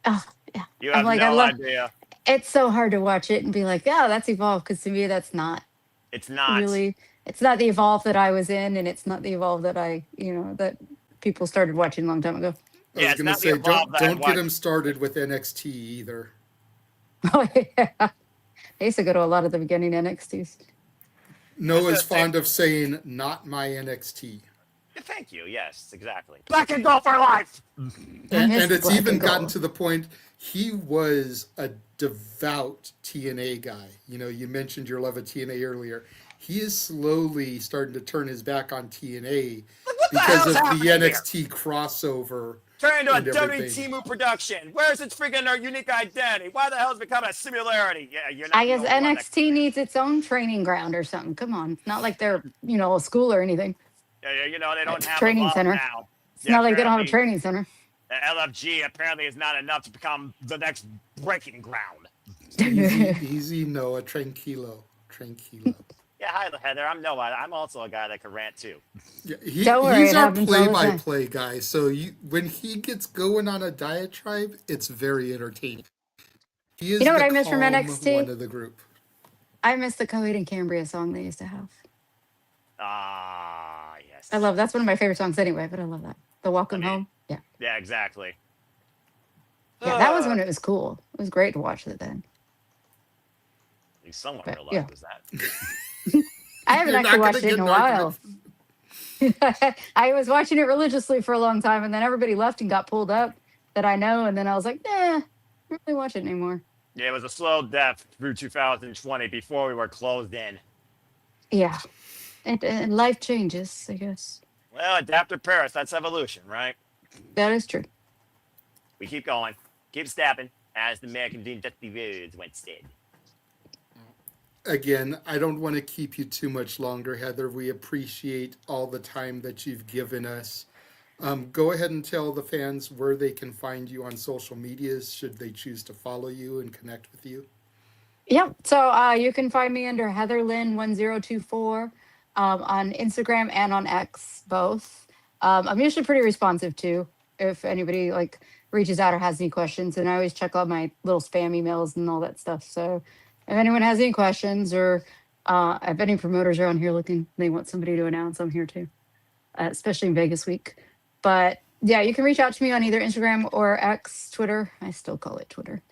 Oh, yeah. You have no idea. It's so hard to watch it and be like, yeah, that's Evolve, because to me that's not. It's not. Really, it's not the Evolve that I was in, and it's not the Evolve that that people started watching a long time ago. I was going to say, don't get him started with NXT either. Oh, yeah. I used to go to a lot of the beginning NXTs. Noah's fond of saying, not my NXT. Thank you. Yes, exactly. Black and gold for life. And it's even gotten to the point, he was a devout TNA guy. You mentioned your love of TNA earlier. He is slowly starting to turn his back on TNA because of the NXT crossover. Turn into a WTMU production. Where's its freaking unique identity? Why the hell has it become a similarity? Yeah, you're not. I guess NXT needs its own training ground or something. Come on, it's not like they're a school or anything. Yeah, they don't have training a center. Now. It's not like they don't have a training center. LFG apparently is not enough to become the next breaking ground. Easy, Noah. Tranquilo. Yeah, hi, Heather. I'm Noah. I'm also a guy that can rant, too. Yeah, he's our play-by-play guy, so when he gets going on a diatribe, it's very entertaining. He is what I miss from NXT? One of the group. I miss the Coheed and Cambria song they used to have. Ah, yes. That's one of my favorite songs anyway, but I love that. The Welcome Home. Yeah. Yeah, exactly. Yeah, that was when it was cool. It was great to watch it then. At least someone realized was that. I haven't actually watched it in a while. I was watching it religiously for a long time, and then everybody left and got pulled up that I know, and then I was like, I don't really watch it anymore. Yeah, it was a slow death through 2020 before we were closed in. Yeah. And life changes, I guess. Well, adapt or perish, that's evolution, right? That is true. We keep going. Keep stabbing, as the American Dean Dusty Rhodes once said. Again, I don't want to keep you too much longer, Heather. We appreciate all the time that you've given us. Go ahead and tell the fans where they can find you on social medias, should they choose to follow you and connect with you. Yep. So you can find me under Heather Lynn 1024 on Instagram and on X, both. I'm usually pretty responsive too, if anybody reaches out or has any questions, and I always check all my little spam emails and all that stuff. So if anyone has any questions or If any promoters are on here looking, they want somebody to announce, I'm here too, especially in Vegas week. But yeah, you can reach out to me on either Instagram or X, Twitter. I still call it Twitter.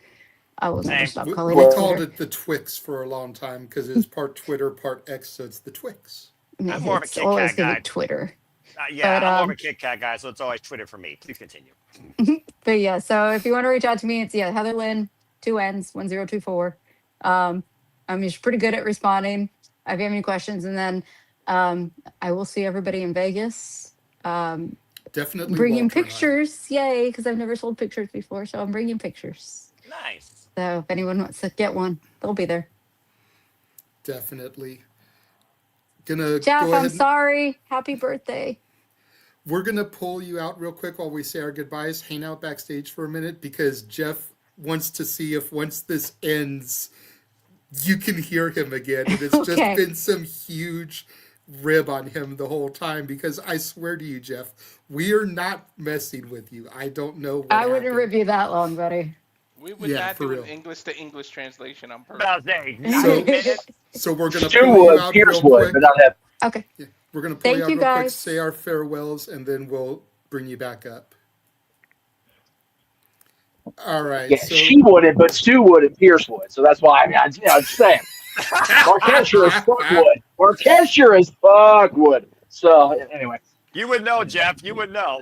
I will never stop calling We it called Twitter. it the Twix for a long time because it's part Twitter, part X, so it's the Twix. I'm more of a It's Kit always Kat been guy. Twitter. Yeah, But, I'm more of a Kit Kat guy, so it's always Twitter for me. Please continue. But yeah, so if you want to reach out to me, it's Heather Lynn, 2 N's, 1024. I'm just pretty good at responding if you have any questions, and then I will see everybody in Vegas. Definitely Bringing Walter and I. pictures, yay! Because I've never sold pictures before, so I'm bringing pictures. Nice. So if anyone wants to get one, they'll be there. Definitely. Gonna Jeff, go ahead. I'm sorry. Happy birthday. We're gonna pull you out real quick while we say our goodbyes. Hang out backstage for a minute because Jeff wants to see if once this ends, you can hear him again. And it's just been some huge rib on him the whole time because I swear to you, Jeff, we are not messing with you. I don't know what I wouldn't rib you that long, buddy. We would not do an English to English translation on purpose. So we're gonna Stu pull you would, out Pierce real would, quick. but not him. Okay. Yeah, we're gonna pull Thank you out you, real quick, guys. say our farewells, and then we'll bring you back up. All right. Yeah, so she wouldn't, but Stu would and Pierce would. So that's why I'm just saying. Marquette sure as fuck would. Marquette sure as fuck would. So anyway. You would know, Jeff. You would know.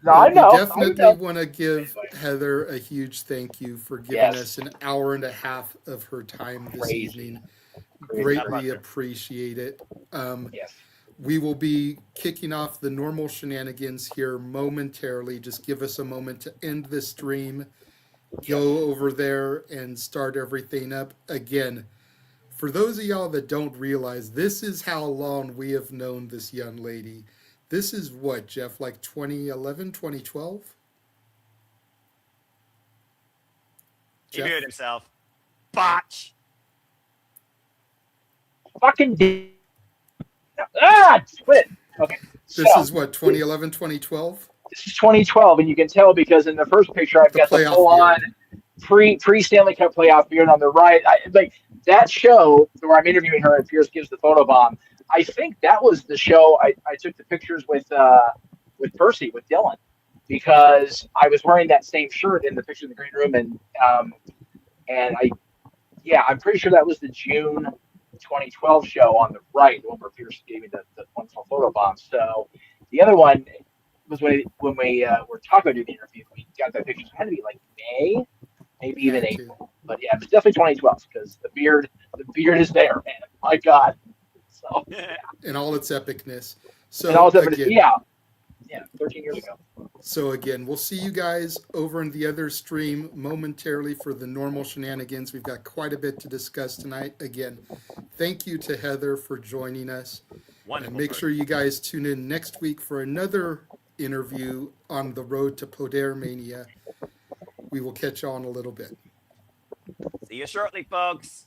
I know. We definitely want to give Heather a huge thank you for giving us an hour and a half of her time this evening. Greatly appreciate it. We will be kicking off the normal shenanigans here momentarily. Just give us a moment to end the stream, go over there and start everything up again. For those of y'all that don't realize, this is how long we have known this young lady. This is what, Jeff, like 2011, 2012? He muted himself. Botch. Fucking quit. Okay. This is what, 2011, 2012? This is 2012, and you can tell because in the first picture I've got the full-on pre-Stanley Cup playoff beard on the right. Like that show where I'm interviewing her and Pierce gives the photobomb. I think that was the show I took the pictures with Percy, with Dylan, because I was wearing that same shirt in the picture in the green room, and I'm pretty sure that was the June 2012 show on the right, the one where Pierce gave me the wonderful photobomb. So the other one was when we were talking about doing the interview. We got that picture. It had to be like May, maybe even April. But yeah, it was definitely 2012 because the beard is there, man. My God. So in all its epicness. So again, 13 years ago. So again, we'll see you guys over in the other stream momentarily for the normal shenanigans. We've got quite a bit to discuss tonight. Again, thank you to Heather for joining us. Wonderful. And make sure you guys tune in next week for another interview on the road to Podermania. We will catch you on a little bit. See you shortly, folks.